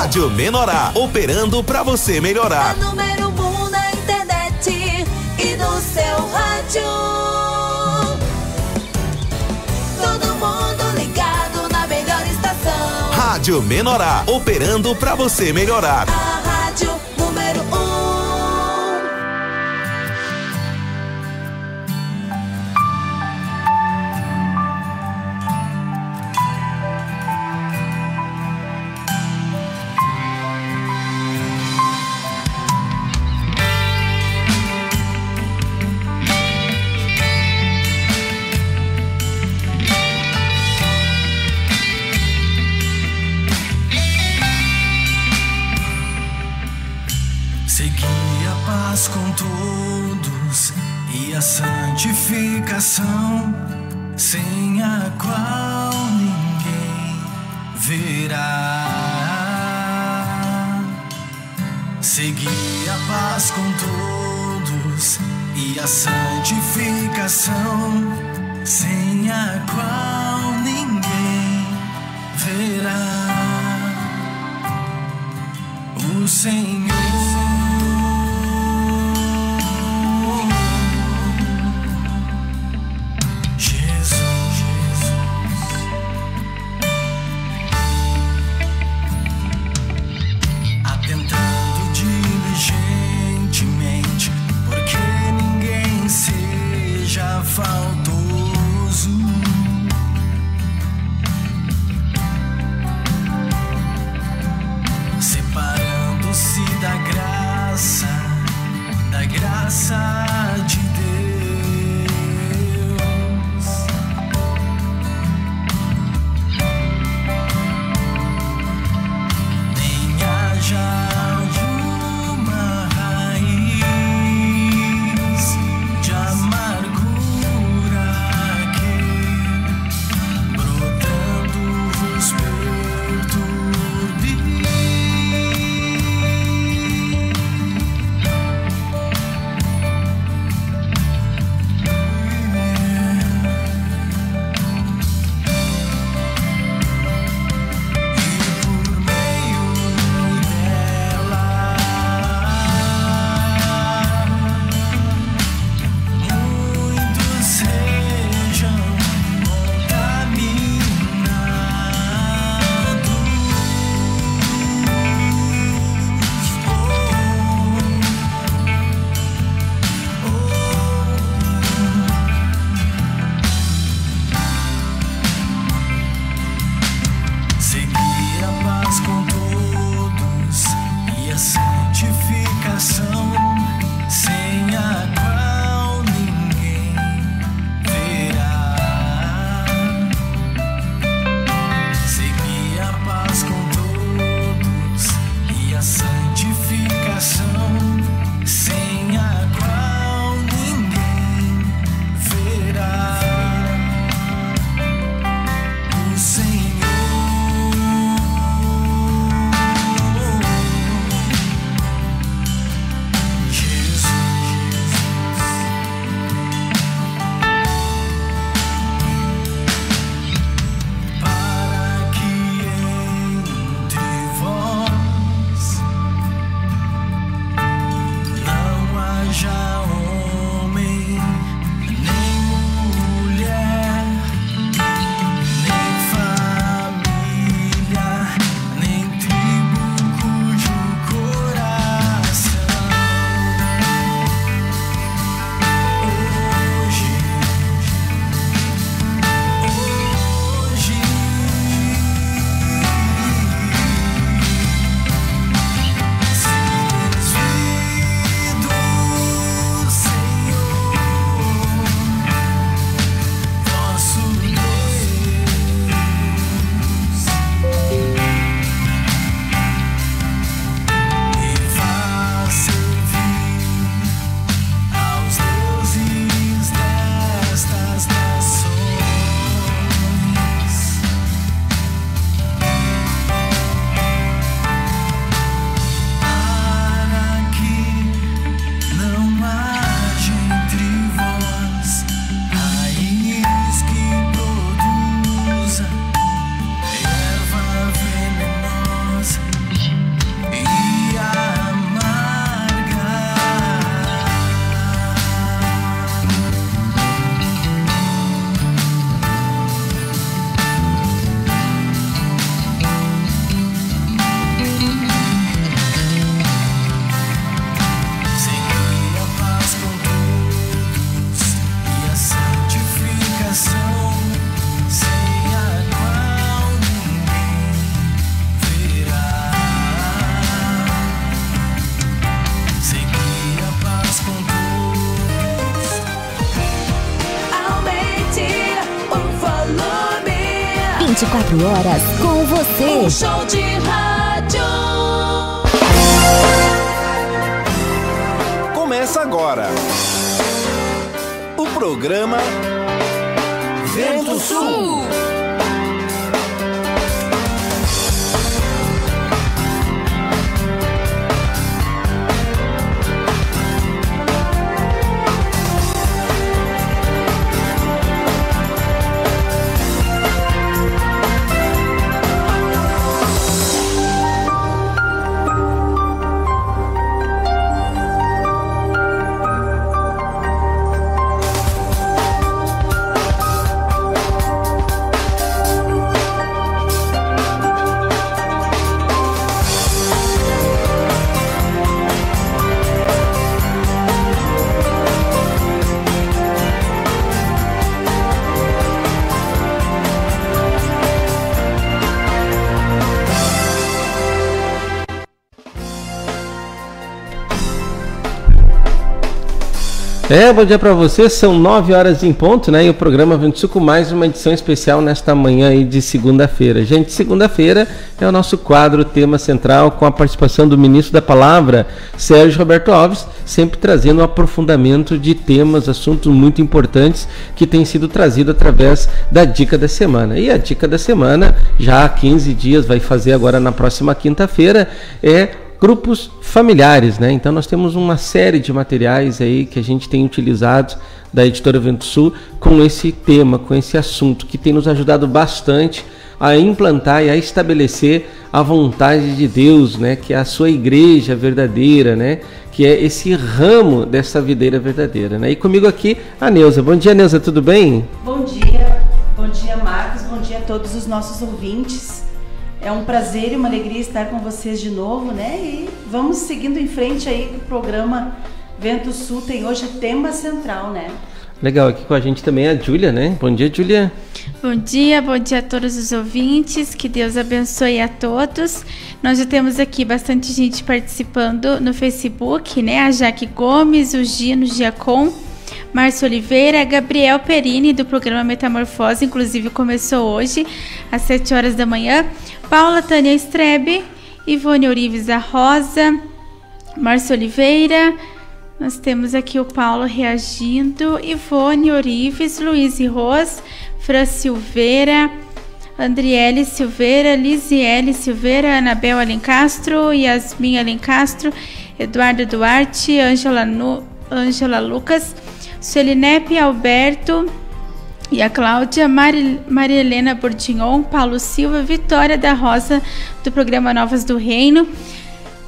Rádio Menorá, operando pra você melhorar. É número 1 na internet e no seu rádio. Todo mundo ligado na melhor estação. Rádio Menorá, operando pra você melhorar. A rádio número 1. Com todos e a santificação, sem a qual ninguém verá. Segui a paz com todos e a santificação, sem a qual ninguém verá. O Senhor faltoso, separando-se da 24 horas com você. Um show de rádio. Começa agora o programa Vento Sul. Bom dia para você, são 9 horas em ponto, né? E o programa Vento Sul com mais uma edição especial nesta manhã aí de segunda-feira. Gente, segunda-feira é o nosso quadro Tema Central com a participação do Ministro da Palavra, Sérgio Roberto Alves, sempre trazendo um aprofundamento de temas, assuntos muito importantes que têm sido trazidos através da Dica da Semana. E a Dica da Semana, já há 15 dias, vai fazer agora na próxima quinta-feira, é grupos familiares, né? Então nós temos uma série de materiais aí que a gente tem utilizado da Editora Vento Sul com esse tema, com esse assunto, que tem nos ajudado bastante a implantar e a estabelecer a vontade de Deus, né? Que é a sua igreja verdadeira, né? Que é esse ramo dessa videira verdadeira, né? E comigo aqui a Neuza. Bom dia, Neuza, tudo bem? Bom dia Marcos, bom dia a todos os nossos ouvintes. É um prazer e uma alegria estar com vocês de novo, né? E vamos seguindo em frente aí, o programa Vento Sul tem hoje tema central, né? Legal, aqui com a gente também é a Júlia, né? Bom dia, Júlia. Bom dia a todos os ouvintes, que Deus abençoe a todos. Nós já temos aqui bastante gente participando no Facebook, né? A Jaque Gomes, o Gino Giacom, Márcio Oliveira, Gabriel Perini, do programa Metamorfose, inclusive começou hoje, às 7 horas da manhã. Paula Tânia Strebe, Ivone Orives da Rosa, Márcio Oliveira. Nós temos aqui o Paulo reagindo, Ivone Orives, Luiz Ros, Fran Silveira, Andriele Silveira, Lisiele Silveira, Anabel Alencastro, Yasmin Alencastro, Eduardo Duarte, Ângela Lucas, Suelinepe Alberto e a Cláudia, Maria Helena Bordignon, Paulo Silva, Vitória da Rosa, do programa Novas do Reino.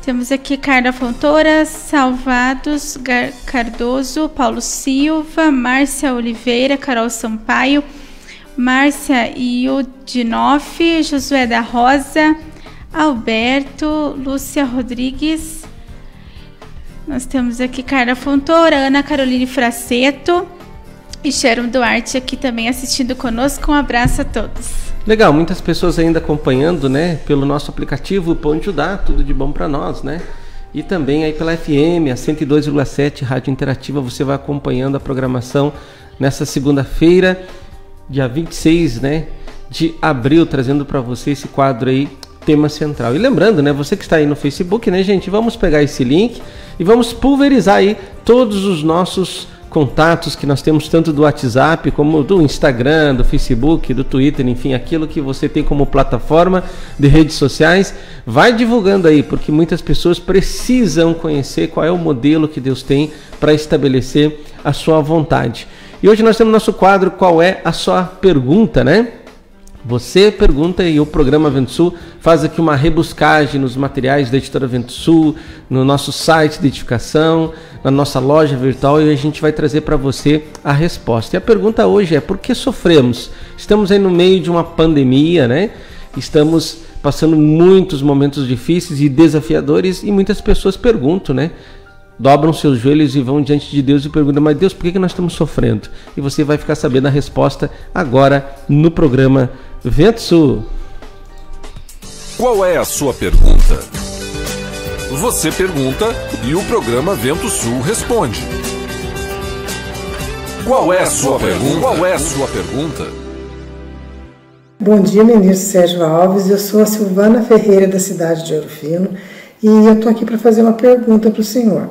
Temos aqui Carla Fontoura, Salvados Cardoso, Paulo Silva, Márcia Oliveira, Carol Sampaio, Márcia Iudinoff, Josué da Rosa, Alberto, Lúcia Rodrigues. Nós temos aqui Carla Fontoura, Ana Caroline Fraceto e Sharon Duarte aqui também assistindo conosco. Um abraço a todos. Legal, muitas pessoas ainda acompanhando, né, pelo nosso aplicativo Pão de Judá, tudo de bom para nós, né? E também aí pela FM, a 102,7 Rádio Interativa, você vai acompanhando a programação nessa segunda-feira, dia 26, né, de abril, trazendo para você esse quadro aí, Tema Central. E lembrando, né, você que está aí no Facebook, né, gente, vamos pegar esse link e vamos pulverizar aí todos os nossos contatos que nós temos, tanto do WhatsApp como do Instagram, do Facebook, do Twitter, enfim, aquilo que você tem como plataforma de redes sociais, vai divulgando aí, porque muitas pessoas precisam conhecer qual é o modelo que Deus tem para estabelecer a sua vontade. E hoje nós temos nosso quadro Qual é a Sua Pergunta, né? Você pergunta e o programa Vento Sul faz aqui uma rebuscagem nos materiais da Editora Vento Sul, no nosso site de edificação, na nossa loja virtual, e a gente vai trazer para você a resposta. E a pergunta hoje é: por que sofremos? Estamos aí no meio de uma pandemia, né? Estamos passando muitos momentos difíceis e desafiadores e muitas pessoas perguntam, né? Dobram seus joelhos e vão diante de Deus e perguntam: mas Deus, por que nós estamos sofrendo? E você vai ficar sabendo a resposta agora no programa Vento Sul. Qual é a sua pergunta? Você pergunta e o programa Vento Sul responde. Qual é a sua pergunta? Qual é a sua pergunta? Bom dia, ministro Sérgio Alves. Eu sou a Silvana Ferreira, da cidade de Ouro Fino, e eu estou aqui para fazer uma pergunta para o senhor.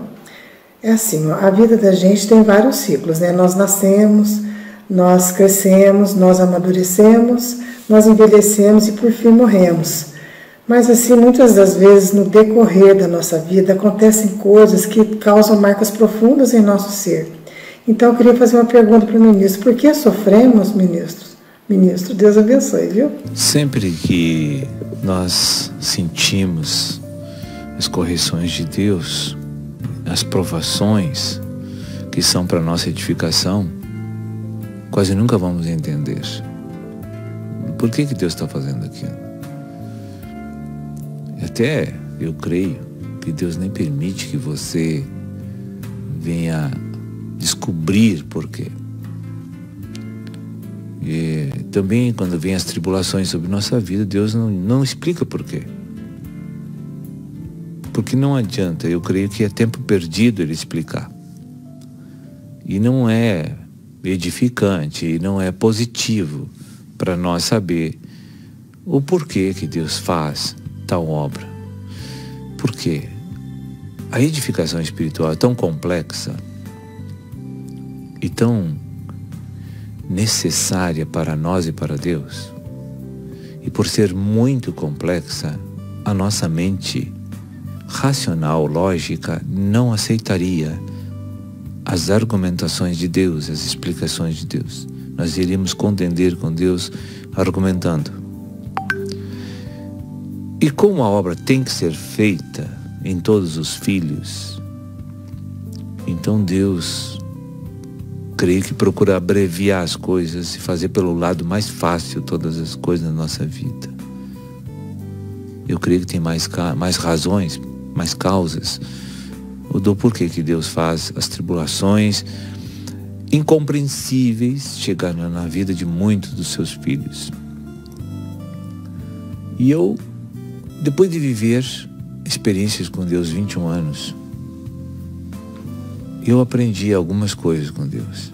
É assim, a vida da gente tem vários ciclos, né? Nós nascemos, nós crescemos, nós amadurecemos, nós envelhecemos e por fim morremos. Mas assim, muitas das vezes no decorrer da nossa vida acontecem coisas que causam marcas profundas em nosso ser. Então eu queria fazer uma pergunta para o ministro. Por que sofremos, ministro? Ministro, Deus abençoe, viu? Sempre que nós sentimos as correções de Deus, as provações que são para nossa edificação, quase nunca vamos entender por que Deus está fazendo aquilo. Até eu creio que Deus nem permite que você venha descobrir por quê. E também quando vem as tribulações sobre nossa vida, Deus não explica por quê. Porque não adianta, eu creio que é tempo perdido Ele explicar. E não é edificante, e não é positivo para nós saber o porquê que Deus faz tal obra. Porque a edificação espiritual é tão complexa e tão necessária para nós e para Deus. E por ser muito complexa, a nossa mente racional, lógica, não aceitaria as argumentações de Deus, as explicações de Deus. Nós iríamos contender com Deus argumentando. E como a obra tem que ser feita em todos os filhos, então Deus, creio que procura abreviar as coisas e fazer pelo lado mais fácil todas as coisas na nossa vida. Eu creio que tem mais razões, mais causas do porquê que Deus faz as tribulações incompreensíveis chegar na vida de muitos dos seus filhos. E eu, depois de viver experiências com Deus 21 anos, eu aprendi algumas coisas com Deus.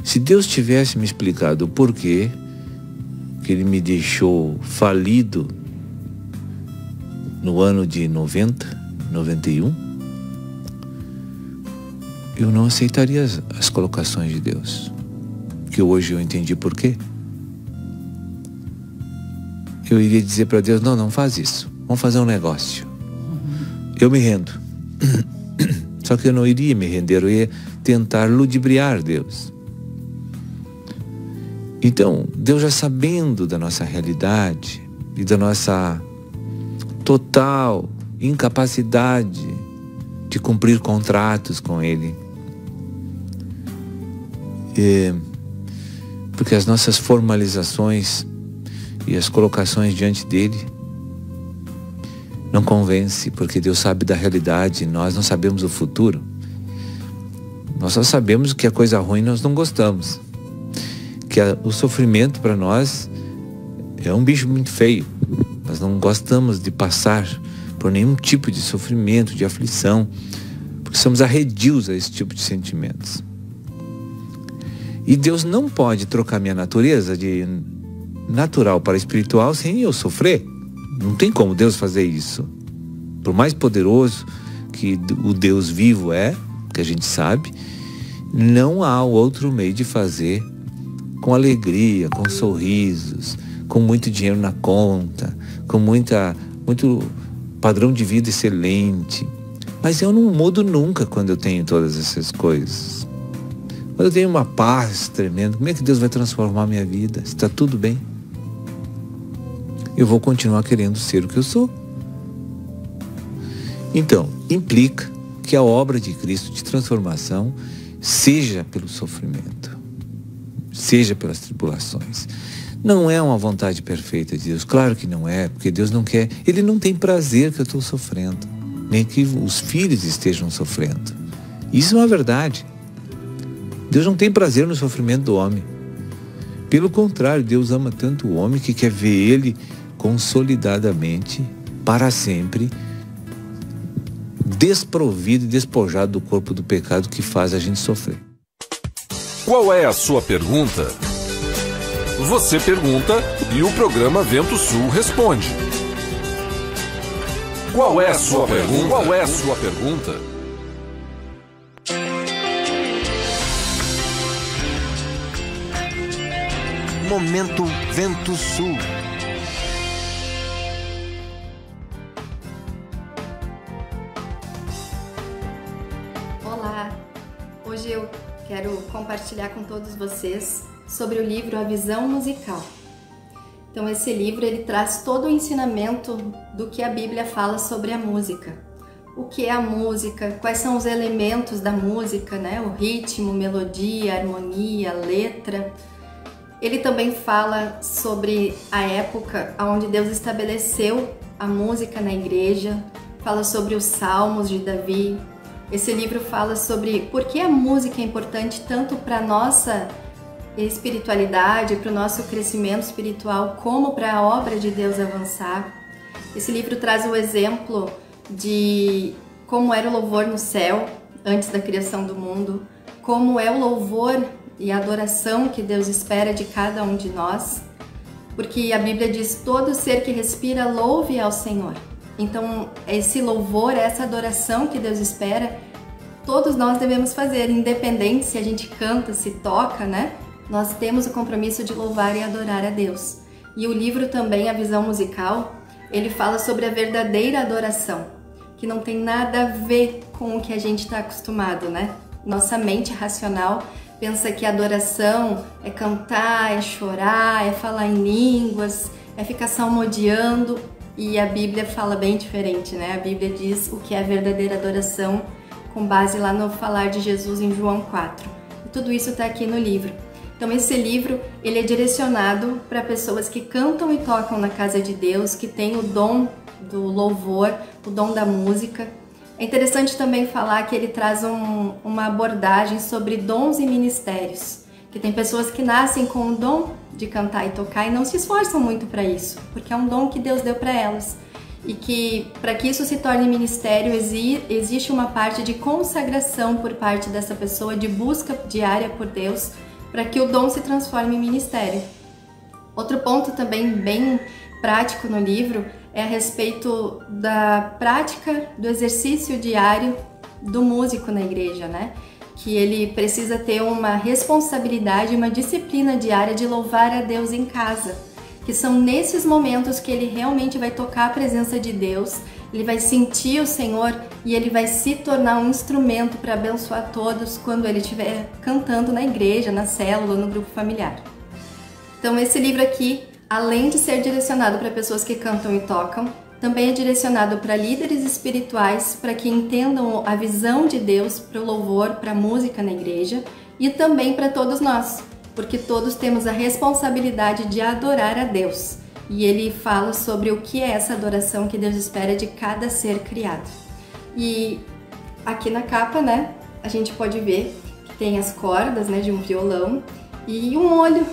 Se Deus tivesse me explicado o porquê que Ele me deixou falido no ano de 91, eu não aceitaria as colocações de Deus, que hoje eu entendi por quê. Eu iria dizer para Deus, não faz isso, vamos fazer um negócio. Eu me rendo. Só que eu não iria me render, eu ia tentar ludibriar Deus. Então, Deus, já sabendo da nossa realidade e da nossa total incapacidade de cumprir contratos com Ele, porque as nossas formalizações e as colocações diante dele não convence, porque Deus sabe da realidade, nós não sabemos o futuro. Nós só sabemos que a coisa ruim nós não gostamos, que o sofrimento para nós é um bicho muito feio. Nós não gostamos de passar por nenhum tipo de sofrimento, de aflição, porque somos arredios a esse tipo de sentimentos. E Deus não pode trocar minha natureza de natural para espiritual sem eu sofrer. Não tem como Deus fazer isso. Por mais poderoso que o Deus vivo é, que a gente sabe, não há outro meio de fazer com alegria, com sorrisos, com muito dinheiro na conta, com muito padrão de vida excelente. Mas eu não mudo nunca quando eu tenho todas essas coisas. Quando eu tenho uma paz tremenda, como é que Deus vai transformar a minha vida? Está tudo bem. Eu vou continuar querendo ser o que eu sou. Então, implica que a obra de Cristo de transformação seja pelo sofrimento, seja pelas tribulações. Não é uma vontade perfeita de Deus, claro que não é, porque Deus não quer, Ele não tem prazer que eu estou sofrendo, nem que os filhos estejam sofrendo. Isso é uma verdade. Deus não tem prazer no sofrimento do homem. Pelo contrário, Deus ama tanto o homem que quer ver ele consolidadamente, para sempre, desprovido e despojado do corpo do pecado que faz a gente sofrer. Qual é a sua pergunta? Você pergunta e o programa Vento Sul responde. Qual é a sua pergunta? Qual é a sua pergunta? Momento Vento Sul. Olá, hoje eu quero compartilhar com todos vocês sobre o livro A Visão Musical. Então esse livro ele traz todo o ensinamento do que a Bíblia fala sobre a música. O que é a música, quais são os elementos da música, né? O ritmo, melodia, harmonia, letra. Ele também fala sobre a época onde Deus estabeleceu a música na igreja, fala sobre os salmos de Davi. Esse livro fala sobre por que a música é importante tanto para a nossa espiritualidade, para o nosso crescimento espiritual, como para a obra de Deus avançar. Esse livro traz o exemplo de como era o louvor no céu antes da criação do mundo, como é o louvor e a adoração que Deus espera de cada um de nós, porque a Bíblia diz: todo ser que respira louve ao Senhor. Então esse louvor, essa adoração que Deus espera, todos nós devemos fazer, independente se a gente canta, se toca, né? Nós temos o compromisso de louvar e adorar a Deus. E o livro também, A Visão Musical, ele fala sobre a verdadeira adoração, que não tem nada a ver com o que a gente está acostumado, né? Nossa mente racional pensa que adoração é cantar, é chorar, é falar em línguas, é ficar salmodiando, e a Bíblia fala bem diferente, né? A Bíblia diz o que é a verdadeira adoração, com base lá no falar de Jesus em João 4. E tudo isso está aqui no livro. Então esse livro ele é direcionado para pessoas que cantam e tocam na casa de Deus, que têm o dom do louvor, o dom da música. É interessante também falar que ele traz uma abordagem sobre dons e ministérios, que tem pessoas que nascem com o dom de cantar e tocar e não se esforçam muito para isso, porque é um dom que Deus deu para elas. E que para que isso se torne ministério, existe uma parte de consagração por parte dessa pessoa, de busca diária por Deus, para que o dom se transforme em ministério. Outro ponto também bem prático no livro é a respeito da prática do exercício diário do músico na igreja, né? Que ele precisa ter uma responsabilidade, uma disciplina diária de louvar a Deus em casa, que são nesses momentos que ele realmente vai tocar a presença de Deus, ele vai sentir o Senhor e ele vai se tornar um instrumento para abençoar todos quando ele estiver cantando na igreja, na célula, no grupo familiar. Então esse livro aqui, além de ser direcionado para pessoas que cantam e tocam, também é direcionado para líderes espirituais, para que entendam a visão de Deus para o louvor, para a música na igreja, e também para todos nós, porque todos temos a responsabilidade de adorar a Deus. E ele fala sobre o que é essa adoração que Deus espera de cada ser criado. E aqui na capa, né, a gente pode ver que tem as cordas, né, de um violão e um olho,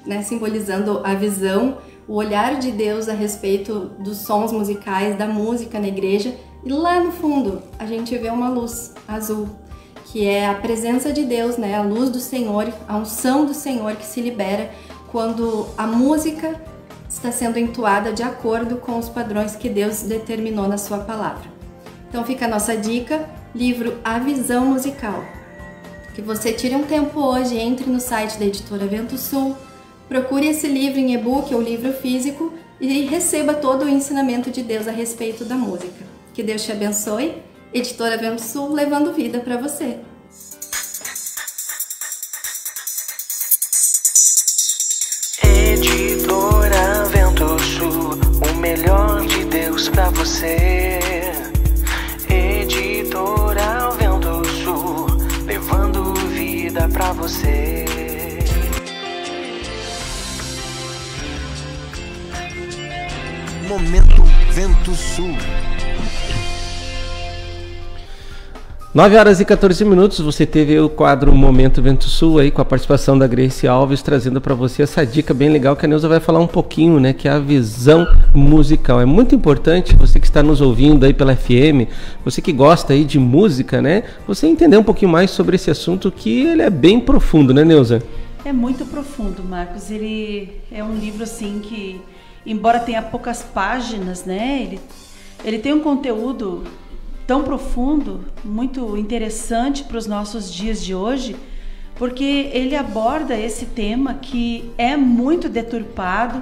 né, simbolizando a visão, o olhar de Deus a respeito dos sons musicais, da música na igreja. E lá no fundo a gente vê uma luz azul, que é a presença de Deus, né, a luz do Senhor, a unção do Senhor que se libera quando a música está sendo entoada de acordo com os padrões que Deus determinou na sua palavra. Então fica a nossa dica, livro A Visão Musical. Que você tire um tempo hoje, entre no site da editora Vento Sul, procure esse livro em e-book ou livro físico e receba todo o ensinamento de Deus a respeito da música. Que Deus te abençoe. Editora Vento Sul, levando vida para você. Editora Vento Sul, o melhor de Deus pra você. Editora Vento Sul, levando vida pra você. Momento Vento Sul. 9h14, você teve o quadro Momento Vento Sul aí com a participação da Grace Alves, trazendo para você essa dica bem legal que a Neuza vai falar um pouquinho, né, que é a visão musical. É muito importante você que está nos ouvindo aí pela FM, você que gosta aí de música, né, você entender um pouquinho mais sobre esse assunto, que ele é bem profundo, né, Neuza? É muito profundo, Marcos. Ele é um livro assim que, embora tenha poucas páginas, né, ele tem um conteúdo tão profundo, muito interessante para os nossos dias de hoje, porque ele aborda esse tema que é muito deturpado,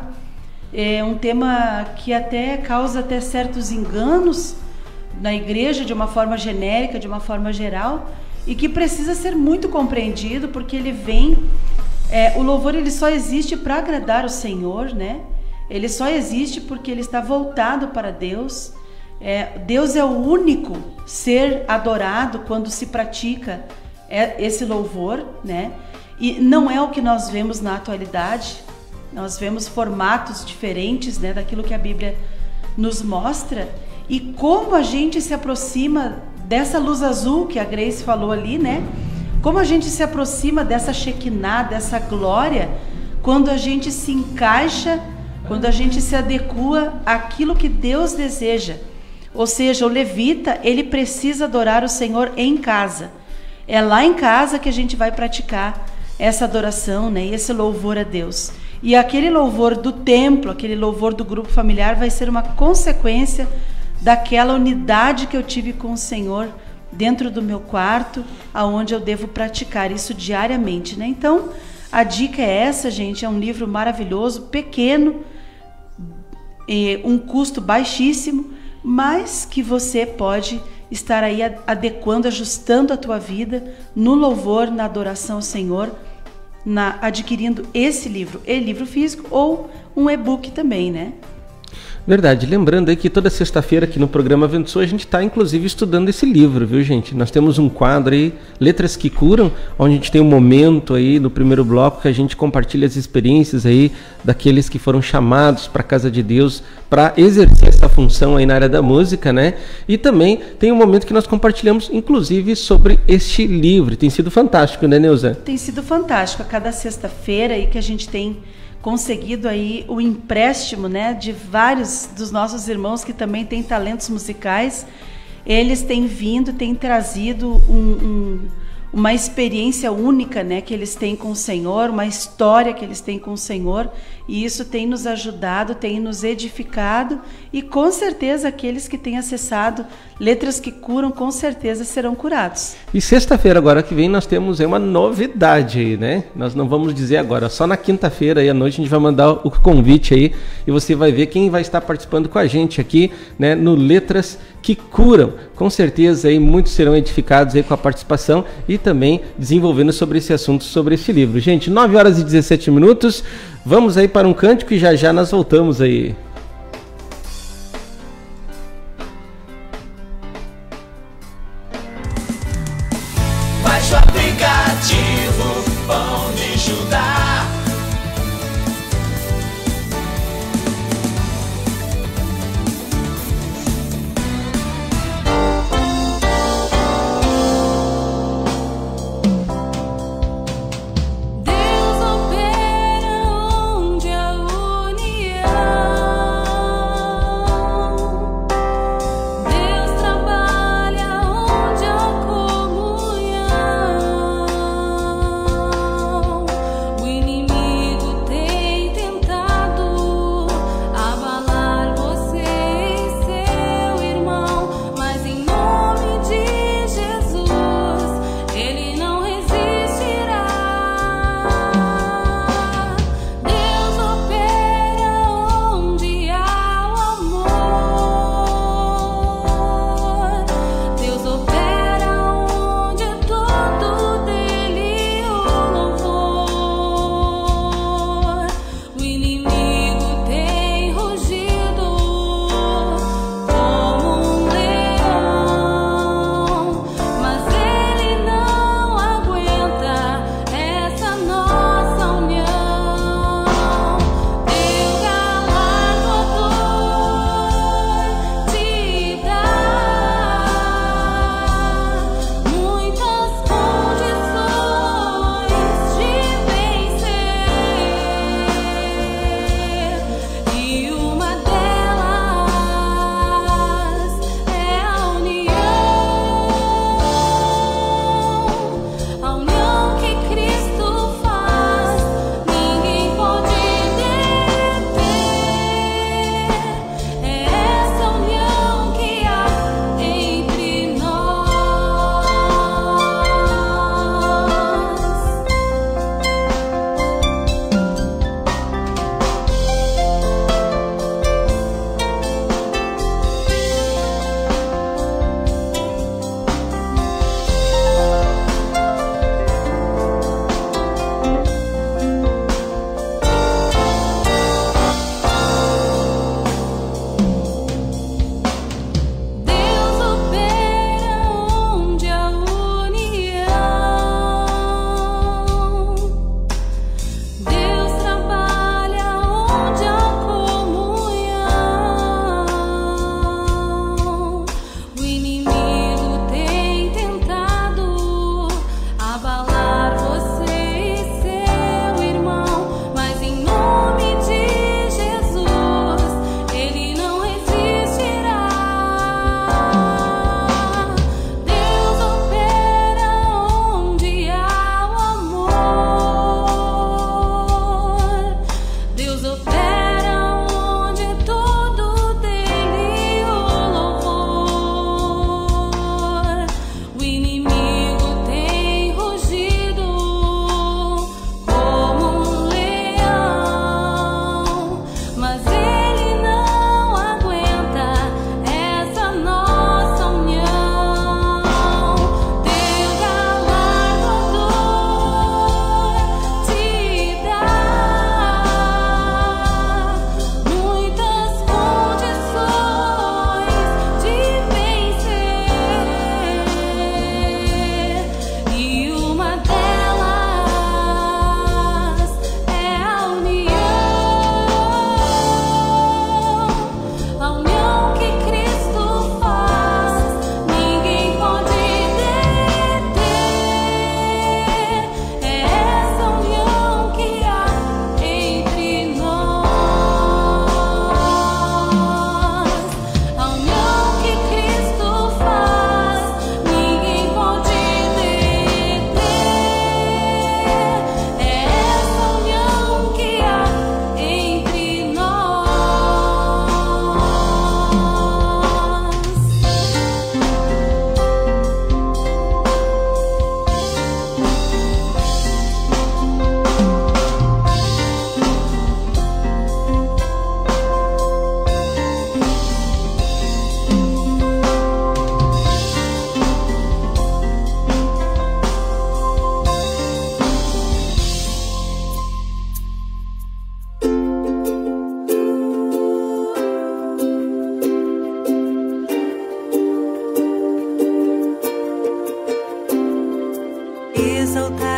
é um tema que até causa até certos enganos na igreja de uma forma genérica, de uma forma geral, e que precisa ser muito compreendido, porque ele vem, o louvor ele só existe para agradar o Senhor, né? Ele só existe porque ele está voltado para Deus. Deus é o único ser adorado quando se pratica esse louvor, né? E não é o que nós vemos na atualidade. Nós vemos formatos diferentes, né, daquilo que a Bíblia nos mostra. E como a gente se aproxima dessa luz azul que a Grace falou ali, né? Como a gente se aproxima dessa Shekinah, dessa glória, quando a gente se encaixa, quando a gente se adequa àquilo que Deus deseja. Ou seja, o levita, ele precisa adorar o Senhor em casa. É lá em casa que a gente vai praticar essa adoração, né? E esse louvor a Deus. E aquele louvor do templo, aquele louvor do grupo familiar vai ser uma consequência daquela unidade que eu tive com o Senhor dentro do meu quarto, aonde eu devo praticar isso diariamente, né? Então, a dica é essa, gente. É um livro maravilhoso, pequeno, um custo baixíssimo, mas que você pode estar aí adequando, ajustando a tua vida no louvor, na adoração ao Senhor, adquirindo esse livro, livro físico ou um e-book também, né? Verdade. Lembrando aí que toda sexta-feira aqui no programa Vento Sul a gente está inclusive estudando esse livro, viu, gente? Nós temos um quadro aí, Letras que Curam, onde a gente tem um momento aí no primeiro bloco que a gente compartilha as experiências aí daqueles que foram chamados para a casa de Deus para exercer essa função aí na área da música, né? E também tem um momento que nós compartilhamos inclusive sobre este livro. Tem sido fantástico, né, Neuza? Tem sido fantástico. A cada sexta-feira aí que a gente tem conseguido aí o empréstimo, né, de vários dos nossos irmãos que também têm talentos musicais. Eles têm vindo, têm trazido uma experiência única, né, que eles têm com o Senhor, uma história que eles têm com o Senhor, e isso tem nos ajudado, tem nos edificado, e com certeza aqueles que têm acessado Letras que Curam, com certeza serão curados. E sexta-feira agora que vem nós temos uma novidade aí, né? Nós não vamos dizer agora, só na quinta-feira aí à noite a gente vai mandar o convite aí, e você vai ver quem vai estar participando com a gente aqui, né, no Letras que Curam. Com certeza aí muitos serão edificados aí com a participação e também desenvolvendo sobre esse assunto, sobre esse livro. Gente, 9h17, vamos aí para um cântico e já nós voltamos aí. Baixe o aplicativo Pão de Judá. We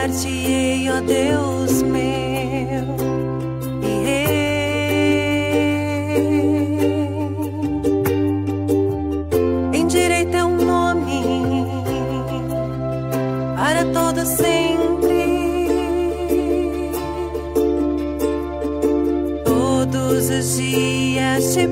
louvar-te-ei, ó Deus meu. Bendirei teu nome para todo sempre. Todos os dias te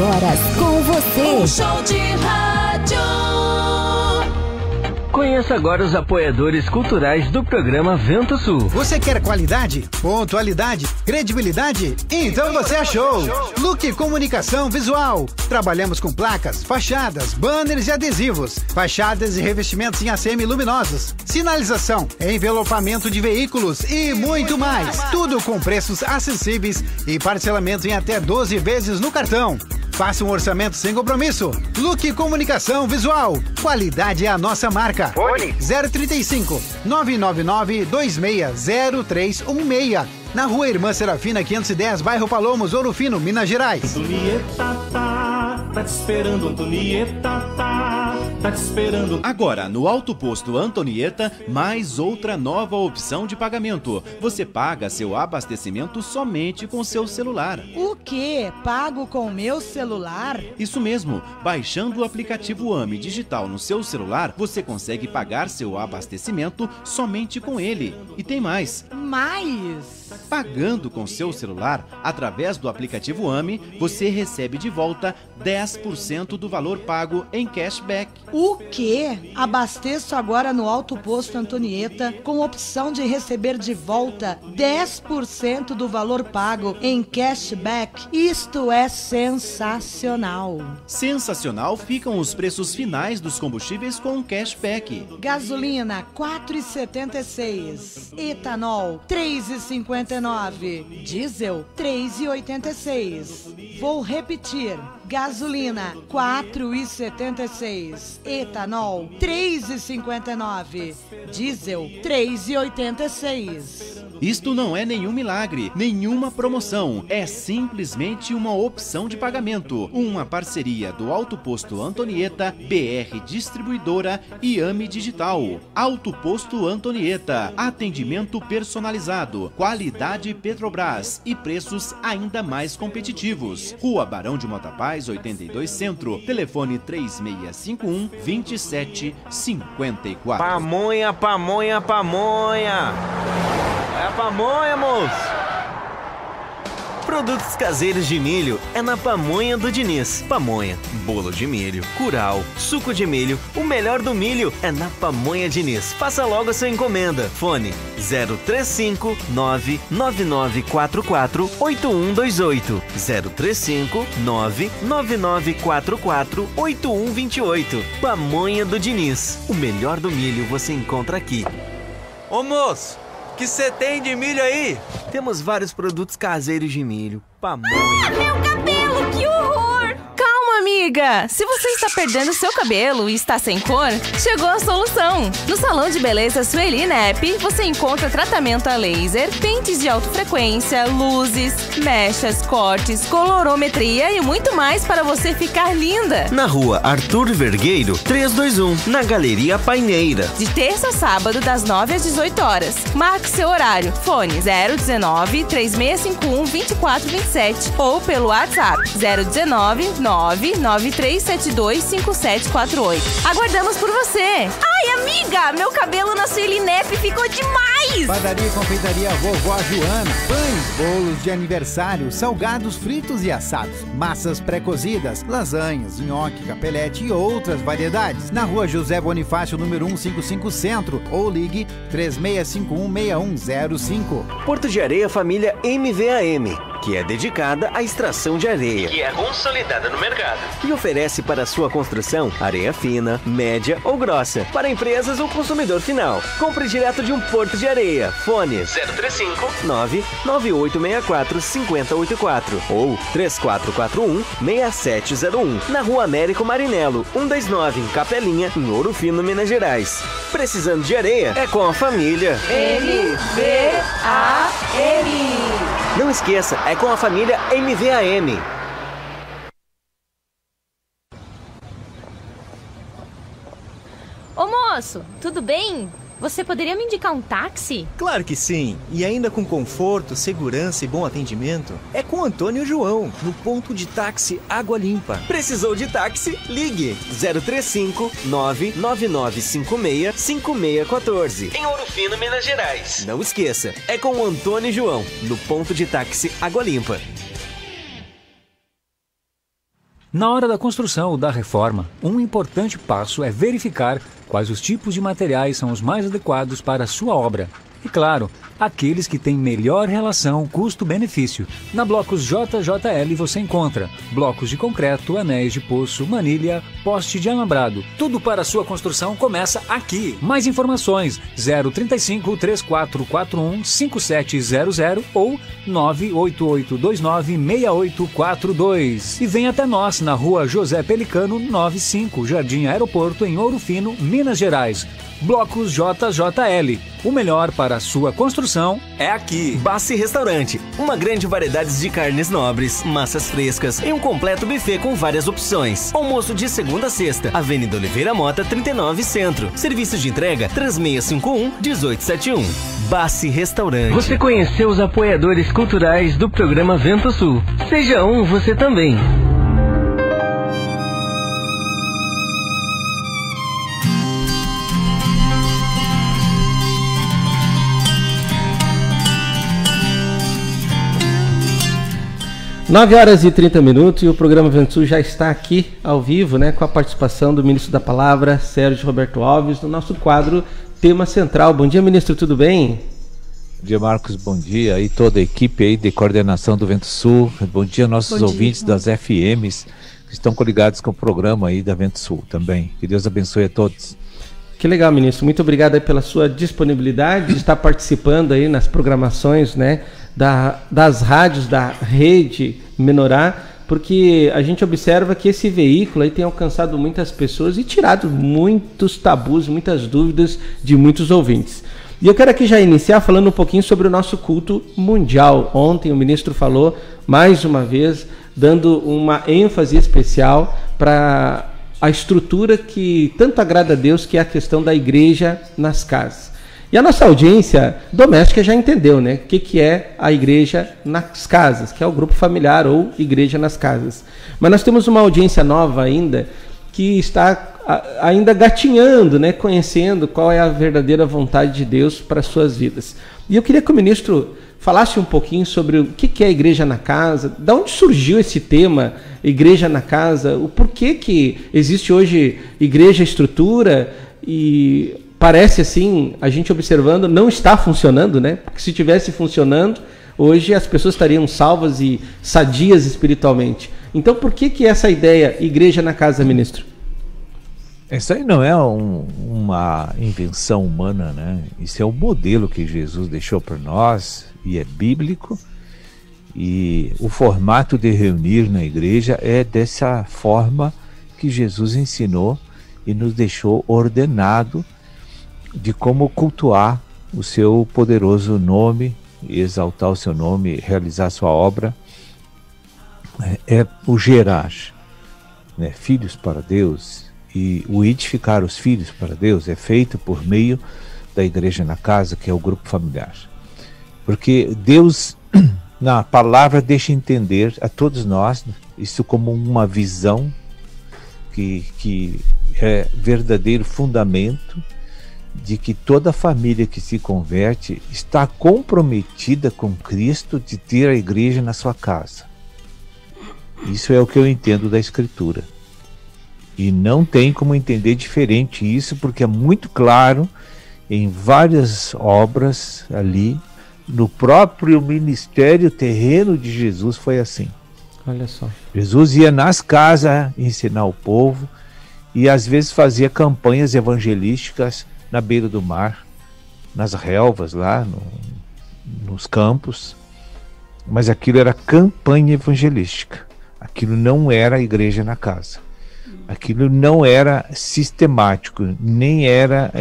horas com você. Um show de rádio. Conheça agora os apoiadores culturais do programa Vento Sul. Você quer qualidade, pontualidade, credibilidade? Então você achou! Look Comunicação Visual. Trabalhamos com placas, fachadas, banners e adesivos, fachadas e revestimentos em ACM luminosos, sinalização, envelopamento de veículos e muito mais. Tudo com preços acessíveis e parcelamento em até 12 vezes no cartão. Faça um orçamento sem compromisso. Look Comunicação Visual. Qualidade é a nossa marca. Fone 035 999 260316. Na Rua Irmã Serafina 510, bairro Palomos, Ouro Fino, Minas Gerais. Antonieta tá te esperando, Antonieta tá te esperando. Agora, no Auto Posto Antonieta, mais outra nova opção de pagamento. Você paga seu abastecimento somente com seu celular. O quê? Pago com o meu celular? Isso mesmo. Baixando o aplicativo AME Digital no seu celular, você consegue pagar seu abastecimento somente com ele. E tem mais. Pagando com seu celular, através do aplicativo AME, você recebe de volta 10% do valor pago em cashback. O quê? Abasteço agora no Auto Posto Antonieta com opção de receber de volta 10% do valor pago em cashback. Isto é sensacional. Sensacional ficam os preços finais dos combustíveis com cashback. Gasolina 4,76, etanol 3,59, diesel 3,86. Vou repetir. Gasolina 4,76, etanol 3,59, diesel 3,86. Isto não é nenhum milagre, nenhuma promoção, é simplesmente uma opção de pagamento. Uma parceria do Auto Posto Antonieta, BR Distribuidora e AME Digital. Auto Posto Antonieta, atendimento personalizado, qualidade Petrobras e preços ainda mais competitivos. Rua Barão de Mota Paz, 82 Centro, telefone 3651-2754. Pamonha, pamonha, pamonha! É a pamonha, moço! Produtos caseiros de milho é na Pamonha do Diniz. Pamonha, bolo de milho, curau, suco de milho, o melhor do milho é na Pamonha Diniz. Faça logo a sua encomenda. Fone 035 99944 8128 035 99944 8128. Pamonha do Diniz. O melhor do milho você encontra aqui. Ô moço, que você tem de milho aí? Temos vários produtos caseiros de milho. Pamonha. Meu cabelo, que horror! Calma, amiga! Se você está perdendo seu cabelo e está sem cor, chegou a solução! No Salão de Beleza Sueli Nep, você encontra tratamento a laser, pentes de alta frequência, luzes, mechas, cortes, colorometria e muito mais para você ficar linda! Na rua Arthur Vergueiro, 321, na Galeria Paineira. De terça a sábado, das 9 às 18 horas. Marque seu horário. Fone 019-3651-2427 ou pelo WhatsApp 019-993725748. Aguardamos por você! Ai, amiga! Meu cabelo na Sueli Nep ficou demais! Padaria e confeitaria Vovó Joana. Pães, bolos de aniversário, salgados fritos e assados, massas pré-cozidas, lasanhas, nhoque, capelete e outras variedades. Na rua José Bonifácio, número 155 Centro, ou ligue 3651-6105. Porto de Areia Família MVAM, que é dedicada à extração de areia, que é consolidada no mercado, e oferece para sua construção areia fina, média ou grossa, para empresas ou consumidor final. Compre direto de um Porto de Areia. Fone 035-99864-5084 ou 3441-6701, na Rua Américo Marinello, 129, em Capelinha, em Ouro Fino, Minas Gerais. Precisando de areia? É com a família MVAM. Não esqueça, é com a família MVAM. Ô moço, tudo bem? Você poderia me indicar um táxi? Claro que sim, e ainda com conforto, segurança e bom atendimento. É com Antônio João, no ponto de táxi Água Limpa. Precisou de táxi? Ligue 035-99956-5614, em Ouro Fino, Minas Gerais. Não esqueça, é com o Antônio João, no ponto de táxi Água Limpa. Na hora da construção ou da reforma, um importante passo é verificar quais os tipos de materiais são os mais adequados para a sua obra. E claro, aqueles que têm melhor relação custo-benefício. Na Blocos JJL você encontra blocos de concreto, anéis de poço, manilha, poste de alambrado. Tudo para a sua construção começa aqui. Mais informações 035-3441-5700 ou 98829-6842. E vem até nós na Rua José Pelicano 95, Jardim Aeroporto, em Ouro Fino, Minas Gerais. Blocos JJL. O melhor para a sua construção é aqui. Bassi Restaurante. Uma grande variedade de carnes nobres, massas frescas e um completo buffet com várias opções. Almoço de segunda a sexta. Avenida Oliveira Mota, 39 Centro. Serviço de entrega 3651-1871. Bassi Restaurante. Você conheceu os apoiadores culturais do programa Vento Sul. Seja um você também. Nove horas e 30 minutos e o programa Vento Sul já está aqui ao vivo, né, com a participação do ministro da Palavra, Sérgio Roberto Alves, no nosso quadro Tema Central. Bom dia, ministro, tudo bem? Bom dia, Marcos, bom dia. E toda a equipe aí de coordenação do Vento Sul. Bom dia, nossos ouvintes das FMs que estão coligados com o programa aí da Vento Sul também. Que Deus abençoe a todos. Que legal, ministro. Muito obrigado aí pela sua disponibilidade de estar participando aí nas programações, né, das rádios da Rede Menorá, porque a gente observa que esse veículo aí tem alcançado muitas pessoas e tirado muitos tabus, muitas dúvidas de muitos ouvintes. E eu quero aqui já iniciar falando um pouquinho sobre o nosso culto mundial. Ontem o ministro falou, mais uma vez, dando uma ênfase especial para a estrutura que tanto agrada a Deus, que é a questão da igreja nas casas. E a nossa audiência doméstica já entendeu, né, o que é a igreja nas casas, que é o grupo familiar ou igreja nas casas. Mas nós temos uma audiência nova ainda, que está ainda gatinhando, né, conhecendo qual é a verdadeira vontade de Deus para as suas vidas. E eu queria que o ministro falasse um pouquinho sobre o que é a igreja na casa, de onde surgiu esse tema, igreja na casa, o porquê que existe hoje igreja estrutura e parece assim, a gente observando, não está funcionando, né? Porque se estivesse funcionando, hoje as pessoas estariam salvas e sadias espiritualmente. Então por que essa ideia, igreja na casa, ministro? Isso aí não é uma invenção humana, né? Isso é o modelo que Jesus deixou para nós e é bíblico. E o formato de reunir na igreja é dessa forma que Jesus ensinou e nos deixou ordenado de como cultuar o seu poderoso nome, exaltar o seu nome, realizar a sua obra. É o gerar, né, filhos para Deus, e o edificar os filhos para Deus é feito por meio da igreja na casa, que é o grupo familiar. Porque Deus, na palavra, deixa entender a todos nós isso como uma visão que é verdadeiro fundamento de que toda família que se converte está comprometida com Cristo de ter a igreja na sua casa. Isso é o que eu entendo da Escritura. E não tem como entender diferente isso, porque é muito claro em várias obras ali, no próprio ministério terreno de Jesus foi assim. Olha só. Jesus ia nas casas ensinar o povo e às vezes fazia campanhas evangelísticas na beira do mar, nas relvas lá, nos campos. Mas aquilo era campanha evangelística. Aquilo não era a igreja na casa. Aquilo não era sistemático, nem era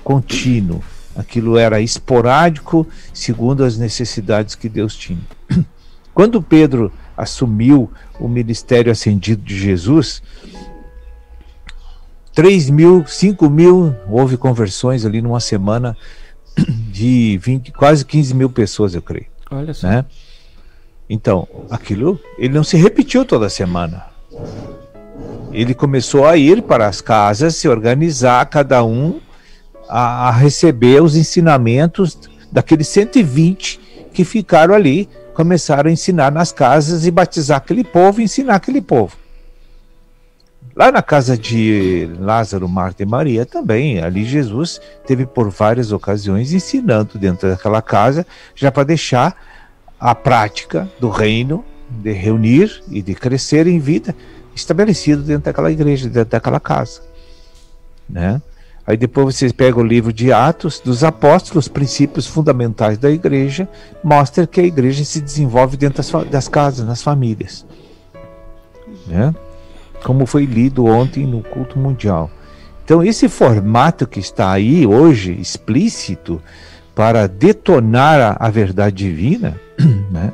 contínuo. Aquilo era esporádico, segundo as necessidades que Deus tinha. Quando Pedro assumiu o ministério ascendido de Jesus, 3.000, 5.000, houve conversões ali numa semana de quase 15.000 pessoas, eu creio. Olha só. Né? Então, aquilo, ele não se repetiu toda semana. Ele começou a ir para as casas, se organizar, cada um a receber os ensinamentos daqueles 120 que ficaram ali, começaram a ensinar nas casas e batizar aquele povo e ensinar aquele povo. Lá na casa de Lázaro, Marta e Maria também, ali Jesus teve por várias ocasiões ensinando dentro daquela casa, já para deixar a prática do reino de reunir e de crescer em vida estabelecido dentro daquela igreja, dentro daquela casa, né? Aí depois vocês pegam o livro de Atos dos Apóstolos, os princípios fundamentais da igreja, mostra que a igreja se desenvolve dentro das casas, nas famílias, né? Como foi lido ontem no culto mundial. Então esse formato que está aí hoje, explícito, para detonar a verdade divina, né?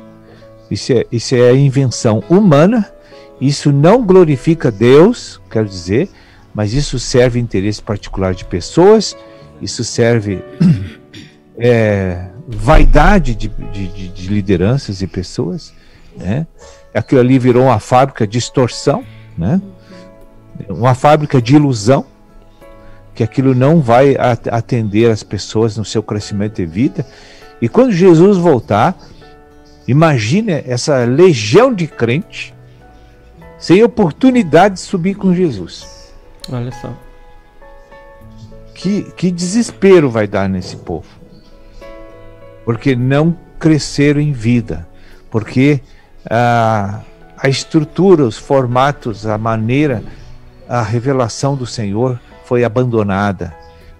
Isso é a invenção humana. Isso não glorifica Deus, quero dizer, mas isso serve interesse particular de pessoas, isso serve vaidade de lideranças e pessoas, né? Aquilo ali virou uma fábrica de extorsão, né? Uma fábrica de ilusão, que aquilo não vai atender as pessoas no seu crescimento de vida. E quando Jesus voltar, imagine essa legião de crente sem oportunidade de subir com Jesus. Olha só. Que desespero vai dar nesse povo. Porque não cresceram em vida. Porque a estrutura, os formatos, a maneira, a revelação do Senhor foi abandonada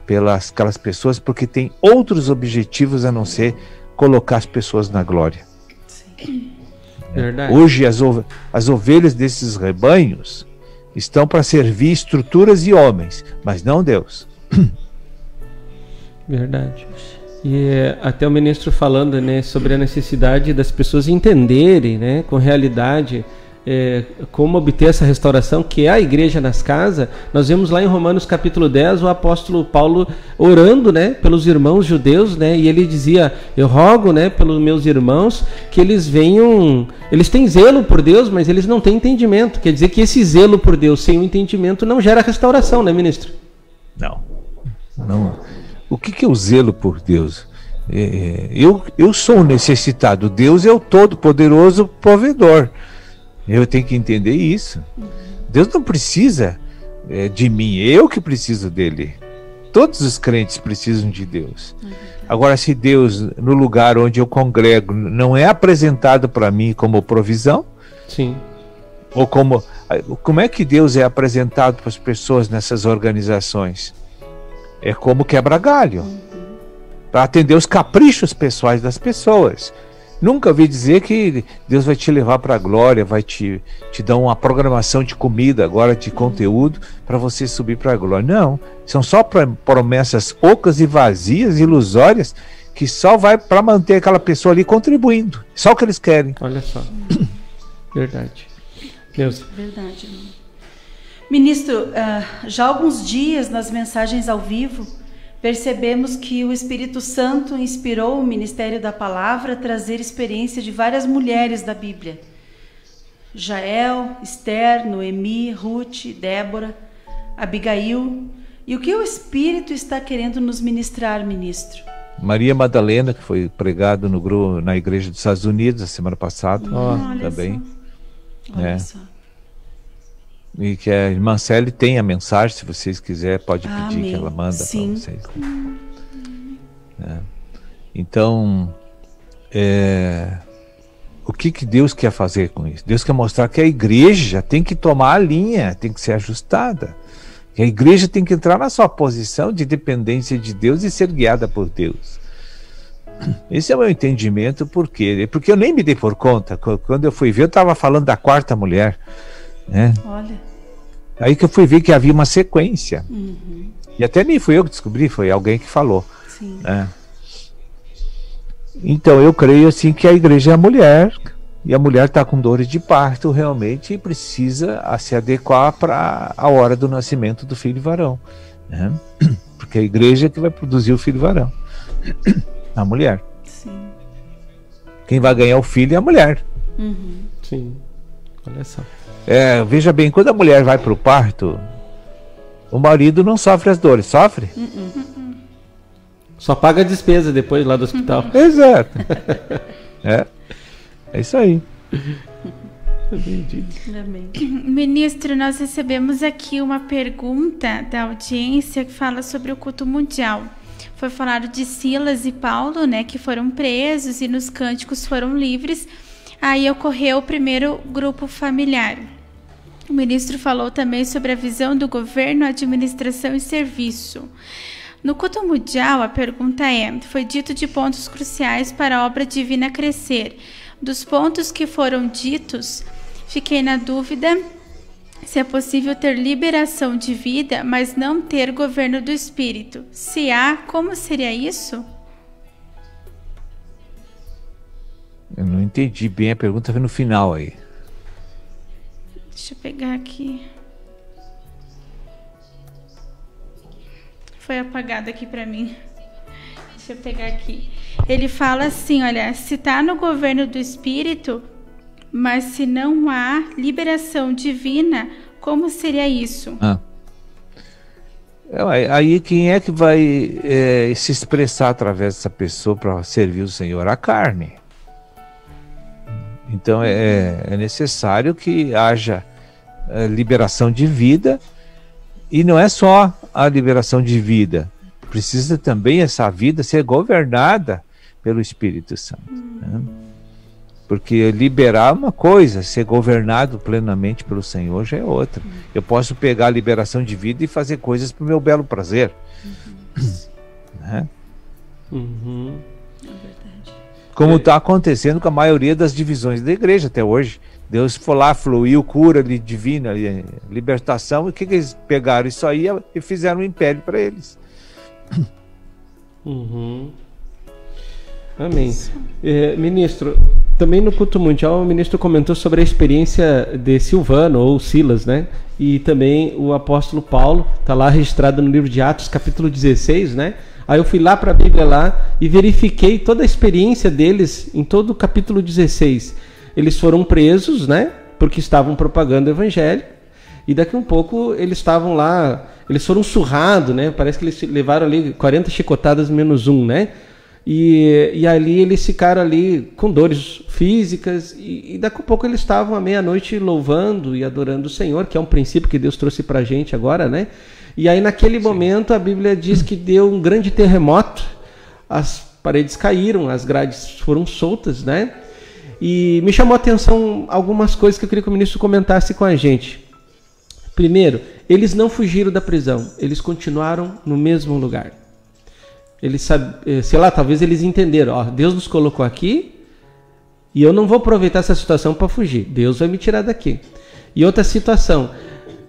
pelas aquelas pessoas, porque tem outros objetivos a não ser colocar as pessoas na glória. Sim. Verdade. Hoje as ovelhas desses rebanhos estão para servir estruturas e homens, mas não Deus. Verdade. E até o ministro falando, né, sobre a necessidade das pessoas entenderem, né, com realidade, como obter essa restauração, que é a igreja nas casas. Nós vemos lá em Romanos capítulo 10 o apóstolo Paulo orando, né, pelos irmãos judeus, né, e ele dizia: eu rogo, né, pelos meus irmãos que eles venham, eles têm zelo por Deus, mas eles não têm entendimento. Quer dizer que esse zelo por Deus sem o entendimento não gera restauração, né, ministro? Não. O que é o zelo por Deus? Eu sou necessitado, Deus é o todo-poderoso provedor. Eu tenho que entender isso. Deus não precisa de mim, eu que preciso dele. Todos os crentes precisam de Deus. Agora, se Deus, no lugar onde eu congrego, não é apresentado para mim como provisão, sim, ou como é que Deus é apresentado para as pessoas nessas organizações? É como quebra-galho, para atender os caprichos pessoais das pessoas. Nunca ouvi dizer que Deus vai te levar para a glória, vai te dar uma programação de comida, agora de conteúdo, para você subir para a glória. Não, são só promessas ocas e vazias, ilusórias, que só vai para manter aquela pessoa ali contribuindo. Só o que eles querem. Olha só. Verdade. Deus. Verdade. Ministro, já há alguns dias nas mensagens ao vivo, percebemos que o Espírito Santo inspirou o Ministério da Palavra a trazer experiência de várias mulheres da Bíblia. Jael, Esther, Noemi, Ruth, Débora, Abigail. E o que o Espírito está querendo nos ministrar, ministro? Maria Madalena, que foi pregado na igreja dos Estados Unidos a semana passada, também. Olha só. E que a irmã Célia tem a mensagem, se vocês quiserem, pode pedir. Amém. Que ela manda para vocês. Então, o que Deus quer fazer com isso? Deus quer mostrar que a igreja tem que tomar a linha, tem que ser ajustada. Que a igreja tem que entrar na sua posição de dependência de Deus e ser guiada por Deus. Esse é o meu entendimento. Por quê? Porque eu nem me dei por conta. Quando eu fui ver, eu estava falando da quarta mulher. Olha. Aí que eu fui ver que havia uma sequência. E até nem fui eu que descobri, foi alguém que falou. Sim. Então eu creio assim que a igreja é a mulher, e a mulher está com dores de parto realmente e precisa se adequar para a hora do nascimento do filho varão, porque a igreja é que vai produzir o filho varão, a mulher. Sim. Quem vai ganhar o filho é a mulher. Sim, olha só. Veja bem, quando a mulher vai para o parto, o marido não sofre as dores, sofre? Só paga a despesa depois lá do hospital. Exato. É isso aí. Ministro, nós recebemos aqui uma pergunta da audiência que fala sobre o culto mundial. Foi falado de Silas e Paulo, né, que foram presos e nos cânticos foram livres. Aí ocorreu o primeiro grupo familiar. O ministro falou também sobre a visão do governo, administração e serviço. No culto mundial, a pergunta foi dito de pontos cruciais para a obra divina crescer. Dos pontos que foram ditos, fiquei na dúvida se é possível ter liberação de vida, mas não ter governo do Espírito. Se há, como seria isso? Eu não entendi bem a pergunta, foi no final aí. Deixa eu pegar aqui. Foi apagado aqui para mim. Deixa eu pegar aqui. Ele fala assim, olha, se está no governo do Espírito, mas se não há liberação divina, como seria isso? Aí quem é que vai se expressar através dessa pessoa para servir o Senhor? A carne. Então é necessário que haja liberação de vida, e não é só a liberação de vida, precisa também essa vida ser governada pelo Espírito Santo, porque liberar uma coisa, ser governado plenamente pelo Senhor já é outra. Eu posso pegar a liberação de vida e fazer coisas para o meu belo prazer. Como está acontecendo com a maioria das divisões da igreja até hoje. Deus foi lá, fluiu, cura divina, libertação, e o que eles pegaram isso aí e fizeram um império para eles. Amém. Ministro, também no culto mundial o ministro comentou sobre a experiência de Silvano ou Silas, né? E também o apóstolo Paulo, está lá registrado no livro de Atos, capítulo 16, né? Aí eu fui lá para a Bíblia lá e verifiquei toda a experiência deles em todo o capítulo 16. Eles foram presos, né? Porque estavam propagando o evangelho. E daqui a um pouco eles estavam lá, eles foram surrados, né? Parece que eles levaram ali 40 chicotadas menos um, né? E ali eles ficaram ali com dores físicas. E daqui a pouco eles estavam à meia-noite louvando e adorando o Senhor, que é um princípio que Deus trouxe pra gente agora, né? E aí naquele momento a Bíblia diz que deu um grande terremoto, as paredes caíram, as grades foram soltas, né? E me chamou a atenção algumas coisas que eu queria que o ministro comentasse com a gente. Primeiro, eles não fugiram da prisão, eles continuaram no mesmo lugar. Eles, sei lá, talvez eles entenderam, ó, Deus nos colocou aqui, E eu não vou aproveitar essa situação para fugir. Deus vai me tirar daqui. E outra situação,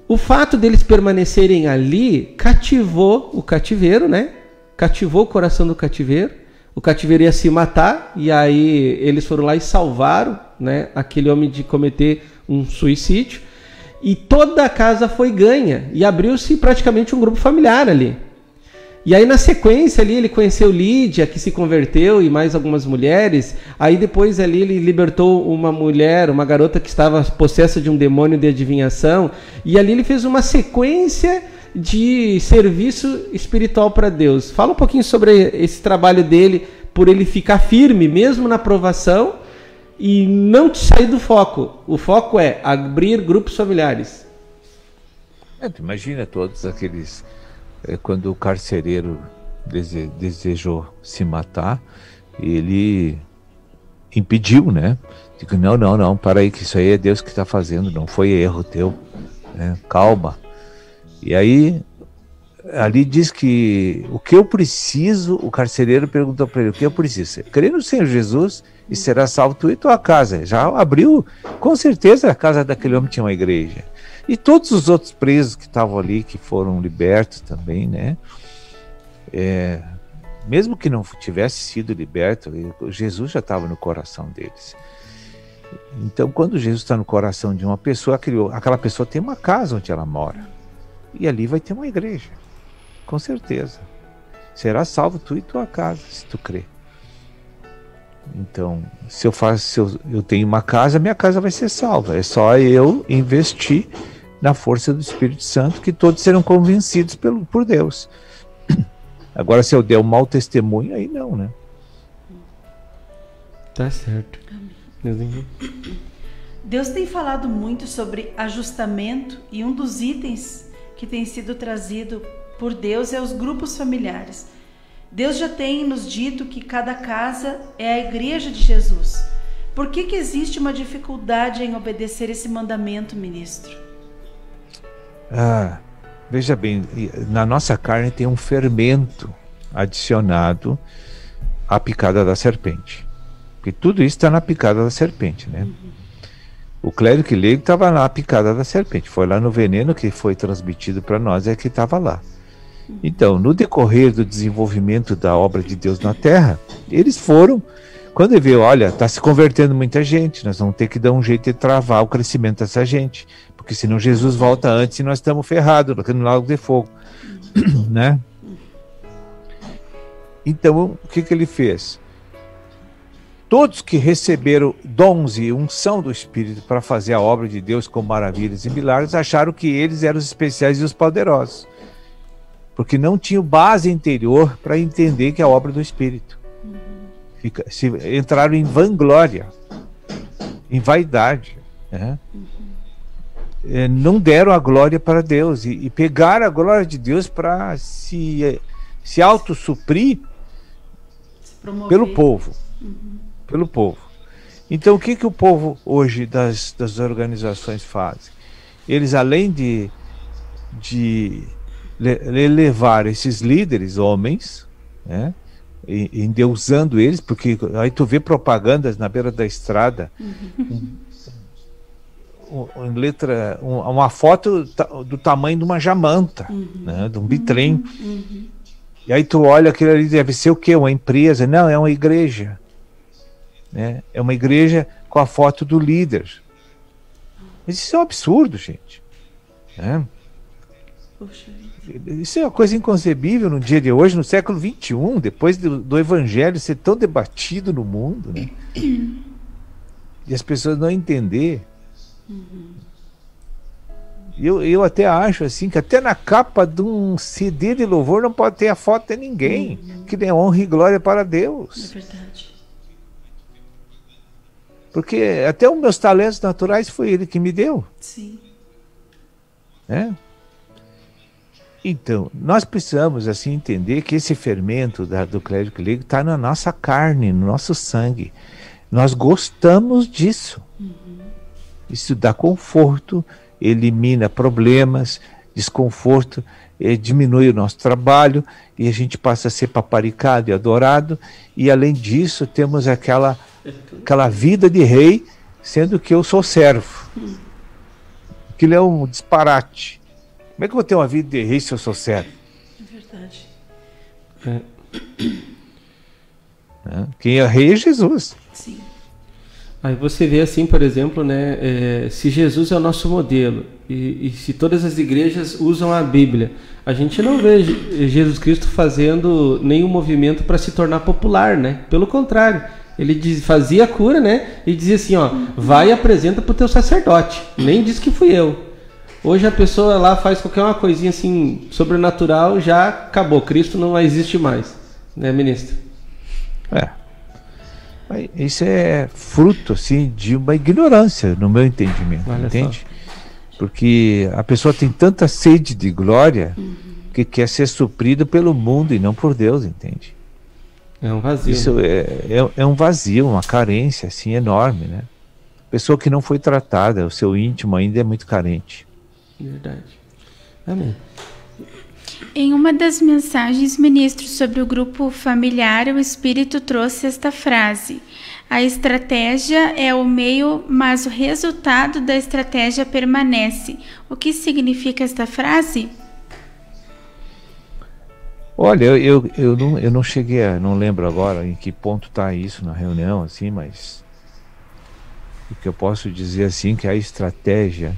o fato deles permanecerem ali cativou o cativeiro, né? Cativou o coração do cativeiro. O cativeiro ia se matar, e aí eles foram lá e salvaram, né, aquele homem de cometer um suicídio. E toda a casa foi ganha, e abriu-se praticamente um grupo familiar ali. E aí na sequência ali ele conheceu Lídia, que se converteu, e mais algumas mulheres. Aí depois ali ele libertou uma mulher, uma garota que estava possessa de um demônio de adivinhação. E ali ele fez uma sequência de serviço espiritual para Deus. Fala um pouquinho sobre esse trabalho dele, por ele ficar firme mesmo na provação e não sair do foco. O foco é abrir grupos familiares. Tu imagina todos aqueles... Quando o carcereiro desejou se matar, ele impediu, né? Digo, não, para aí, que isso aí é Deus que está fazendo, não foi erro teu, né? Calma. E aí, ali diz que o que eu preciso, o carcereiro perguntou para ele, o que eu preciso? Crer no Senhor Jesus e será salvo tu e tua casa. Já abriu, com certeza a casa daquele homem tinha uma igreja. E todos os outros presos que estavam ali, que foram libertos também, né? Mesmo que não tivesse sido liberto, Jesus já estava no coração deles. Então, quando Jesus está no coração de uma pessoa, aquela pessoa tem uma casa onde ela mora. E ali vai ter uma igreja, com certeza. Será salvo tu e tua casa, se tu crer. Então, se eu tenho uma casa, minha casa vai ser salva. É só eu investir na força do Espírito Santo, que todos serão convencidos por Deus. Agora, se eu der um mau testemunho, aí não, né? Tá certo. Deus tem falado muito sobre ajustamento, e um dos itens que tem sido trazido por Deus é os grupos familiares. Deus já tem nos dito que cada casa é a igreja de Jesus. Por que existe uma dificuldade em obedecer esse mandamento, ministro? Veja bem, na nossa carne tem um fermento adicionado à picada da serpente. Porque tudo isso está na picada da serpente, né? O clérigo leigo estava na picada da serpente. Foi lá no veneno que foi transmitido para nós, é que estava lá. Então, no decorrer do desenvolvimento da obra de Deus na Terra, eles foram, quando ele viu, olha, está se convertendo muita gente, nós vamos ter que dar um jeito de travar o crescimento dessa gente, porque senão Jesus volta antes e nós estamos ferrados no lago de fogo, né? Então, o que ele fez? Todos que receberam dons e unção do Espírito para fazer a obra de Deus com maravilhas e milagres, acharam que eles eram os especiais e os poderosos, porque não tinham base interior para entender que é a obra do Espírito. Entraram em vanglória, em vaidade, né? Não deram a glória para Deus e pegaram a glória de Deus para se autossuprir pelo povo. Pelo povo. Então, o que o povo hoje das organizações fazem? Eles, além de levar esses líderes, homens, né, endeusando eles, porque aí tu vê propagandas na beira da estrada, uma foto do tamanho de uma jamanta, né, de um bitrem. E aí tu olha aquilo ali, deve ser o quê? Uma empresa? Não, é uma igreja. Né? É uma igreja com a foto do líder. Mas isso é um absurdo, gente. Né? Isso é uma coisa inconcebível no dia de hoje, no século XXI, depois do evangelho ser tão debatido no mundo, né? E as pessoas não entender. Eu até acho assim que até na capa de um CD de louvor não pode ter a foto de ninguém, que dê honra e glória para Deus. É verdade. Porque até os meus talentos naturais foi Ele que me deu. Sim. Né? Então, nós precisamos assim entender que esse fermento do clérigo leigo está na nossa carne, no nosso sangue. Nós gostamos disso. Isso dá conforto, elimina problemas, desconforto, diminui o nosso trabalho e a gente passa a ser paparicado e adorado. E além disso, temos aquela aquela vida de rei, sendo que eu sou servo. Aquilo é um disparate. Como é que eu vou ter uma vida de rei se eu sou servo? É verdade. Quem é rei é Jesus. Sim. Aí você vê assim, por exemplo, né, se Jesus é o nosso modelo e se todas as igrejas usam a Bíblia, a gente não vê Jesus Cristo fazendo nenhum movimento para se tornar popular, né? Pelo contrário, ele fazia a cura, né? E dizia assim, ó, vai e apresenta para o teu sacerdote. Nem diz que fui eu. Hoje a pessoa lá faz qualquer uma coisinha assim sobrenatural, já acabou. Cristo não existe mais, né, ministro? Isso é fruto, assim, de uma ignorância, no meu entendimento, entende? Porque a pessoa tem tanta sede de glória que quer ser suprida pelo mundo e não por Deus, entende? É um vazio. Isso é um vazio, uma carência, assim, enorme, né? Pessoa que não foi tratada, o seu íntimo ainda é muito carente. Verdade. Amém. Em uma das mensagens, ministro, sobre o grupo familiar, o Espírito trouxe esta frase: a estratégia é o meio, mas o resultado da estratégia permanece. O que significa esta frase? Olha, eu não cheguei não lembro agora em que ponto está isso na reunião, assim, mas o que eu posso dizer assim que a estratégia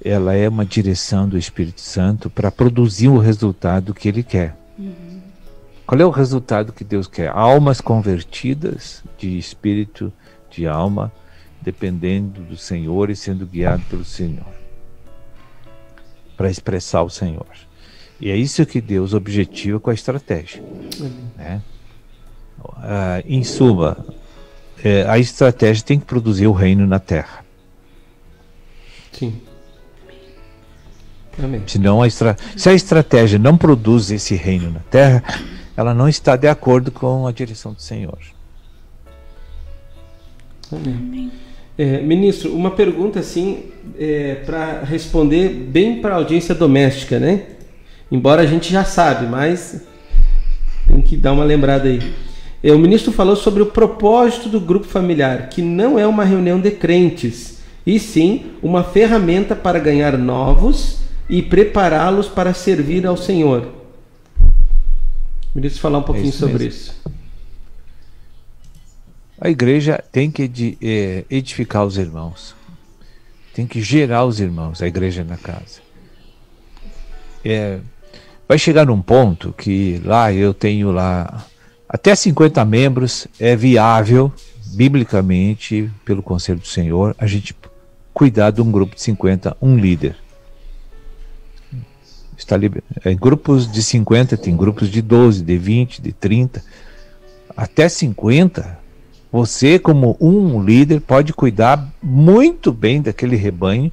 ela é uma direção do Espírito Santo para produzir o resultado que Ele quer. Qual é o resultado que Deus quer? Almas convertidas de espírito, de alma, dependendo do Senhor e sendo guiado pelo Senhor, para expressar o Senhor. E é isso que Deus objetiva com a estratégia. Né? Em suma, a estratégia tem que produzir o reino na terra. Sim. Amém. Senão se a estratégia não produz esse reino na terra, ela não está de acordo com a direção do Senhor. Amém. Ministro, uma pergunta assim, para responder bem para a audiência doméstica, né? Embora a gente já sabe, mas tem que dar uma lembrada aí. O ministro falou sobre o propósito do grupo familiar, que não é uma reunião de crentes, e sim uma ferramenta para ganhar novos e prepará-los para servir ao Senhor. Ministro, falar um pouquinho sobre isso. A igreja tem que edificar os irmãos, tem que gerar os irmãos, a igreja na casa. Vai chegar num ponto que lá eu tenho lá até 50 membros, é viável, biblicamente, pelo conselho do Senhor, a gente cuidar de um grupo de 50, um líder. Em grupos de 50, tem grupos de 12, de 20, de 30, até 50. Você, como um líder, pode cuidar muito bem daquele rebanho.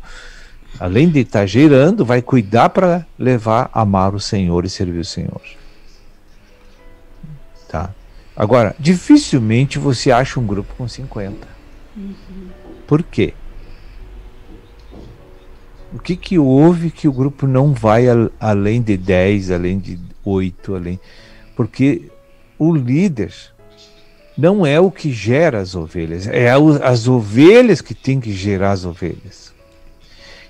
Além de estar gerando, vai cuidar para levar a amar o Senhor e servir o Senhor. Tá? Agora, dificilmente você acha um grupo com 50. Por quê? O que houve que o grupo não vai além de 10, além de 8, porque o líder não é o que gera as ovelhas, é as ovelhas que tem que gerar as ovelhas.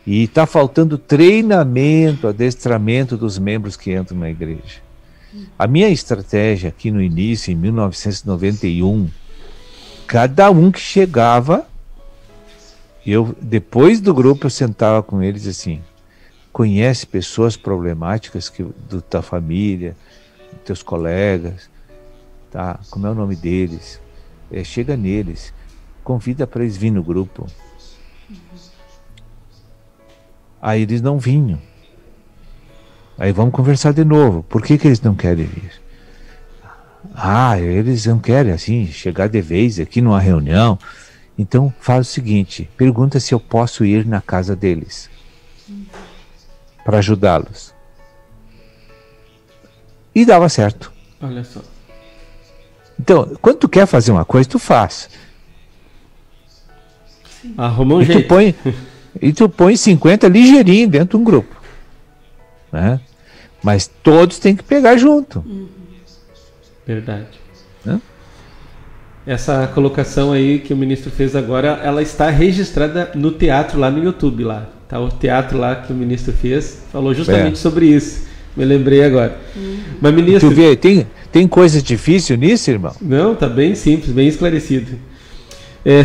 E está faltando treinamento, adestramento dos membros que entram na igreja. A minha estratégia aqui no início, em 1991, cada um que chegava, depois do grupo eu sentava com eles assim: conhece pessoas problemáticas da tua família, dos teus colegas, tá? Como é o nome deles? Chega neles, convida para eles virem no grupo. Aí eles não vinham. Aí vamos conversar de novo. Por que eles não querem vir? Eles não querem assim chegar de vez aqui numa reunião. Então faz o seguinte, pergunta se eu posso ir na casa deles para ajudá-los. E dava certo. Olha só. Então, quando tu quer fazer uma coisa, tu faz. Arruma um jeito. E tu põe 50 ligeirinho dentro de um grupo. Né? Mas todos têm que pegar junto. Verdade. Essa colocação aí que o ministro fez agora, ela está registrada no teatro lá no YouTube lá. Tá, o teatro lá que o ministro fez falou justamente sobre isso. Me lembrei agora. Mas, ministro, tu vê, tem coisa difícil nisso, irmão? Não, tá bem simples, bem esclarecido.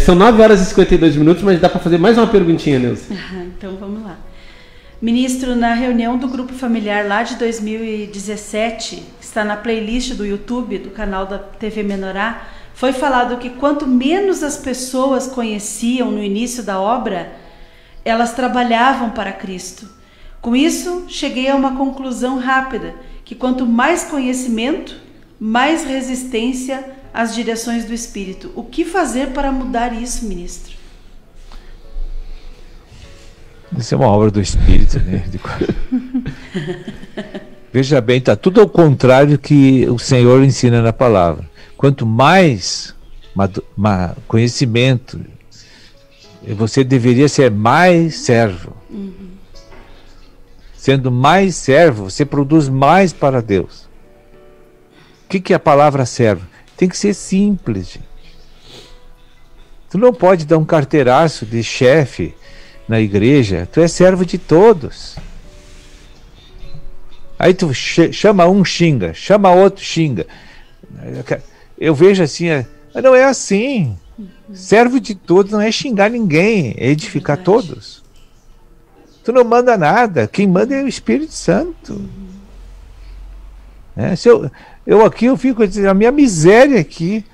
São 9 horas e 52 minutos, mas dá para fazer mais uma perguntinha, Neuza. Então vamos lá. Ministro, na reunião do grupo familiar lá de 2017, que está na playlist do YouTube, do canal da TV Menorá, foi falado que quanto menos as pessoas conheciam no início da obra, elas trabalhavam para Cristo. Com isso, cheguei a uma conclusão rápida, que quanto mais conhecimento, mais resistência às direções do Espírito. O que fazer para mudar isso, ministro? Isso é uma obra do Espírito, né? Veja bem, está tudo ao contrário que o Senhor ensina na palavra. Quanto mais conhecimento, você deveria ser mais servo. Sendo mais servo, você produz mais para Deus. O que é a palavra servo? Tem que ser simples, gente. Tu não pode dar um carteiraço de chefe na igreja. Tu é servo de todos. Aí tu chama um, xinga. Chama outro, xinga. Eu vejo assim, não é assim. Servo de todos não é xingar ninguém, é edificar todos. Tu não manda nada, quem manda é o Espírito Santo. Se eu aqui eu fico dizendo, a minha miséria aqui,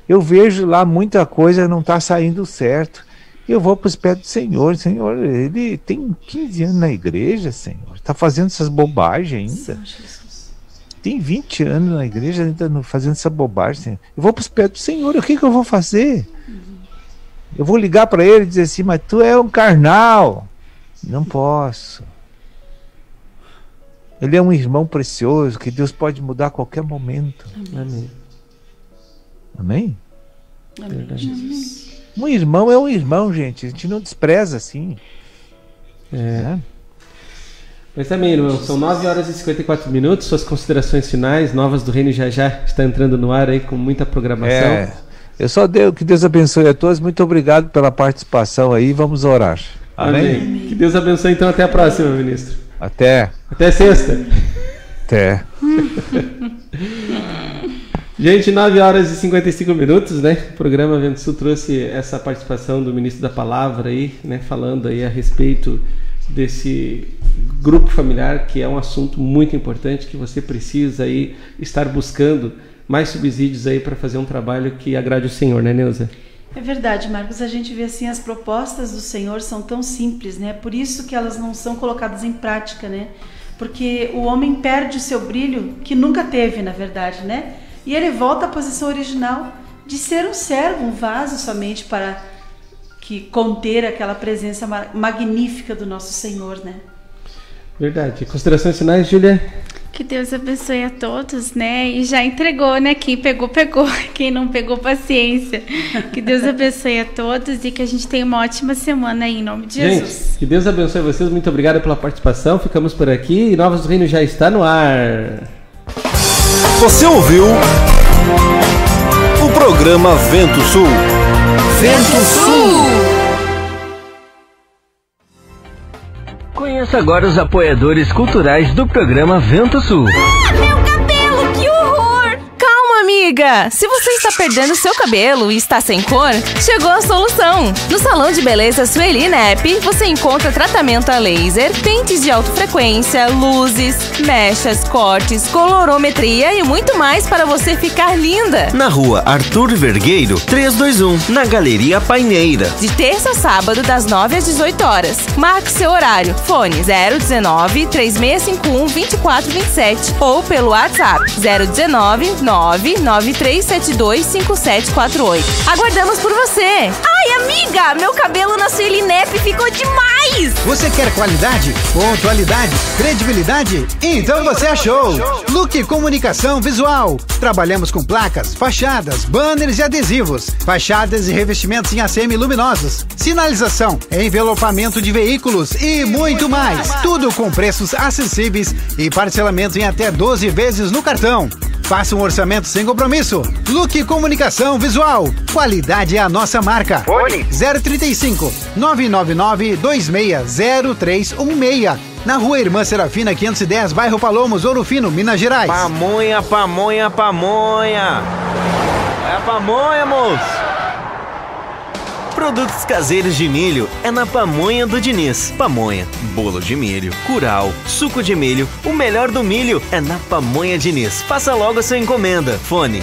eu vejo lá muita coisa não está saindo certo. Eu vou para os pés do Senhor. Senhor, ele tem 15 anos na igreja, Senhor. Está fazendo essas bobagens ainda. Tem 20 anos na igreja ainda fazendo essa bobagem, Senhor. Eu vou para os pés do Senhor, o que eu vou fazer? Eu vou ligar para ele e dizer assim, mas tu é um carnal. Não posso. Ele é um irmão precioso que Deus pode mudar a qualquer momento. Amém. Amém? Amém. Jesus. Um irmão é um irmão, gente. A gente não despreza assim. Mas também, irmão, são 9 horas e 54 minutos. Suas considerações finais, Novas do Reino já está entrando no ar aí com muita programação. Eu só devo que Deus abençoe a todos. Muito obrigado pela participação aí. Vamos orar. Amém? Que Deus abençoe, então. Até a próxima, ministro. Até sexta. Até. Gente, 9 horas e 55 minutos, né? O programa Vento Sul trouxe essa participação do ministro da Palavra aí, né? Falando aí a respeito desse grupo familiar, que é um assunto muito importante, que você precisa aí estar buscando mais subsídios aí para fazer um trabalho que agrade o Senhor, né, Neuza? É verdade, Marcos, a gente vê assim, as propostas do Senhor são tão simples, né? Por isso que elas não são colocadas em prática, né? Porque o homem perde o seu brilho, que nunca teve, na verdade, né? E ele volta à posição original de ser um servo, um vaso somente para conter aquela presença magnífica do nosso Senhor, né? Verdade. Considerações finais, Júlia? Que Deus abençoe a todos, né? E já entregou, né? Quem pegou, pegou. Quem não pegou, paciência. Que Deus abençoe a todos e que a gente tenha uma ótima semana aí, em nome de Jesus. Que Deus abençoe vocês. Muito obrigado pela participação. Ficamos por aqui e Novas do Reino já está no ar. Você ouviu o programa Vento Sul. Vento Sul. Conheça agora os apoiadores culturais do programa Vento Sul. Meu cabelo, que horror! Calma, amiga! Se você está perdendo seu cabelo e está sem cor, chegou a solução! No Salão de Beleza Sueli Nep, você encontra tratamento a laser, pentes de alta frequência, luzes, mechas, cortes, colorometria e muito mais para você ficar linda! Na rua Arthur Vergueiro, 321, na Galeria Paineira. De terça a sábado, das 9 às 18 horas. Marque seu horário. Fone 019-3651-2427 ou pelo WhatsApp 019-993725748. Aguardamos por você! Ai, amiga! Meu cabelo na Sueli Nep ficou demais! Você quer qualidade, pontualidade, credibilidade? Então você achou! Look Comunicação Visual. Trabalhamos com placas, fachadas, banners e adesivos, fachadas e revestimentos em ACM luminosos, sinalização, envelopamento de veículos e muito mais. Tudo com preços acessíveis e parcelamento em até 12 vezes no cartão. Faça um orçamento sem compromisso. Look Comunicação Visual. Qualidade é a nossa marca. Fone 035 999 260316. Na Rua Irmã Serafina 510, bairro Palomos, Ouro Fino, Minas Gerais. Pamonha, pamonha, pamonha. É a pamonha, moço. Produtos caseiros de milho é na Pamonha do Diniz. Pamonha, bolo de milho, curau, suco de milho, o melhor do milho é na Pamonha Diniz. Faça logo a sua encomenda. Fone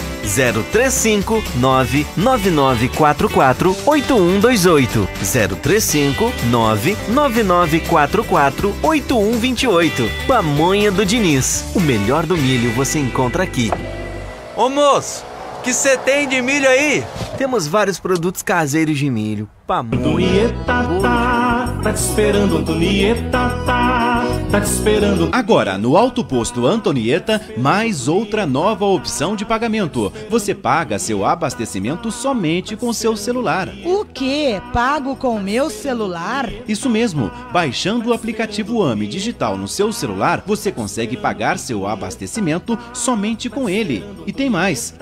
035 99944 8128 035 99944 8128. Pamonha do Diniz. O melhor do milho você encontra aqui. Ô moço, o que você tem de milho aí? Temos vários produtos caseiros de milho. Pamonha. Antonieta tá te esperando, Antonieta tá te esperando. Agora, no Alto Posto Antonieta, mais outra nova opção de pagamento. Você paga seu abastecimento somente com seu celular. O quê? Pago com meu celular? Isso mesmo. Baixando o aplicativo AME Digital no seu celular, você consegue pagar seu abastecimento somente com ele. E tem mais.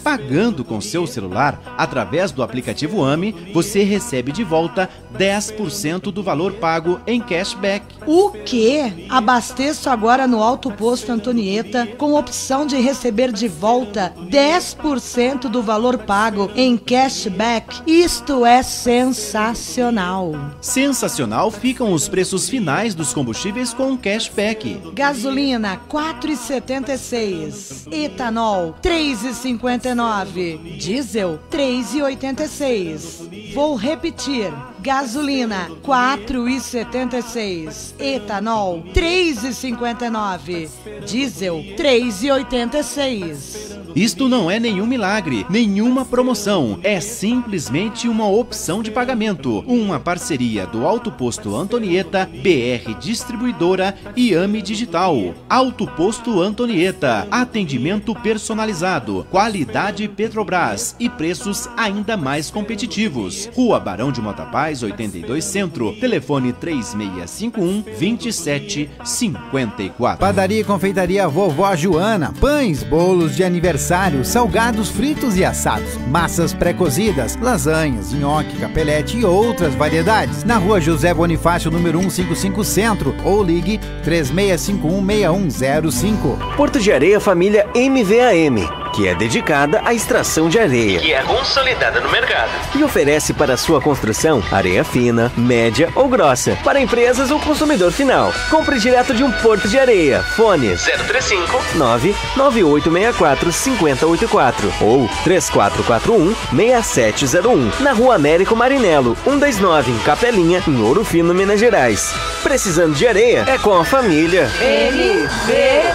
Pagando com seu celular, através do aplicativo AME, você recebe de volta 10% do valor pago em cashback. O quê? Abasteço agora no Alto Posto Antonieta com opção de receber de volta 10% do valor pago em cashback. Isto é sensacional. Sensacional ficam os preços finais dos combustíveis com cashback. Gasolina 4,76. Etanol 3,59. Diesel 3,86. Vou repetir. Gasolina 4,76. Etanol 3,59. Diesel 3,86. Isto não é nenhum milagre, nenhuma promoção. É simplesmente uma opção de pagamento. Uma parceria do Alto Posto Antonieta, BR Distribuidora e AME Digital. Alto Posto Antonieta. Atendimento personalizado, qualidade Petrobras e preços ainda mais competitivos. Rua Barão de Motapaz, 82 Centro. Telefone 3651-2754. Padaria e Confeitaria Vovó Joana. Pães, bolos de aniversário, salgados fritos e assados, massas pré-cozidas, lasanhas, nhoque, capelete e outras variedades. Na Rua José Bonifácio, número 155 Centro, ou ligue 3651-6105. Porto de Areia Família MVAM, que é dedicada à extração de areia, que é consolidada no mercado e oferece para sua construção areia fina, média ou grossa, para empresas ou consumidor final. Compre direto de um Porto de Areia. Fone 035 99864 5084 ou 3441 6701. Na Rua Américo Marinello, 129, em Capelinha, em Ouro Fino, Minas Gerais. Precisando de areia? É com a família MVAM.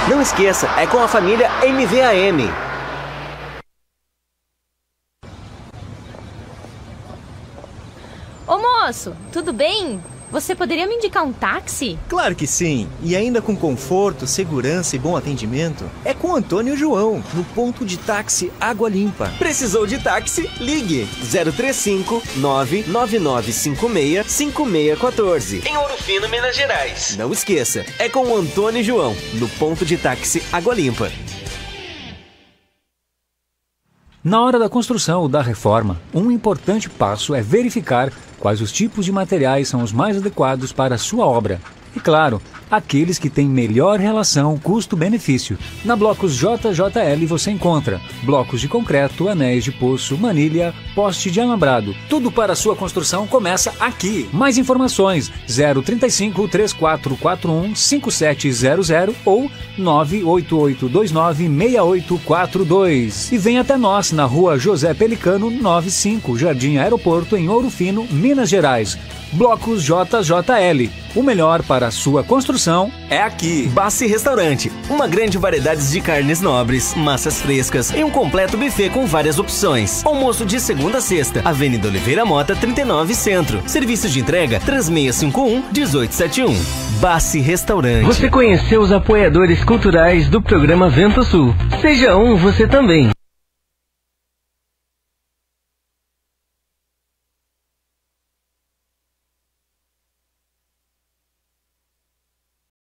Não esqueça, é com a família MVAM. Ô moço, tudo bem? Você poderia me indicar um táxi? Claro que sim, e ainda com conforto, segurança e bom atendimento. É com Antônio João, no ponto de táxi Água Limpa. Precisou de táxi? Ligue 035 99956 5614 em Ouro Fino, Minas Gerais. Não esqueça, é com o Antônio João, no ponto de táxi Água Limpa. Na hora da construção ou da reforma, um importante passo é verificar quais os tipos de materiais são os mais adequados para a sua obra. E claro, aqueles que têm melhor relação custo-benefício. Na Blocos JJL você encontra blocos de concreto, anéis de poço, manilha, poste de alambrado. Tudo para a sua construção começa aqui. Mais informações 035 3441 5700 ou 98829 6842. E vem até nós na Rua José Pelicano 95, Jardim Aeroporto, em Ouro Fino, Minas Gerais. Blocos JJL. O melhor para a sua construção é aqui. Bassi Restaurante. Uma grande variedade de carnes nobres, massas frescas e um completo buffet com várias opções. Almoço de segunda a sexta. Avenida Oliveira Mota, 39 Centro. Serviço de entrega 3651-1871. Bassi Restaurante. Você conheceu os apoiadores culturais do programa Vento Sul. Seja um você também.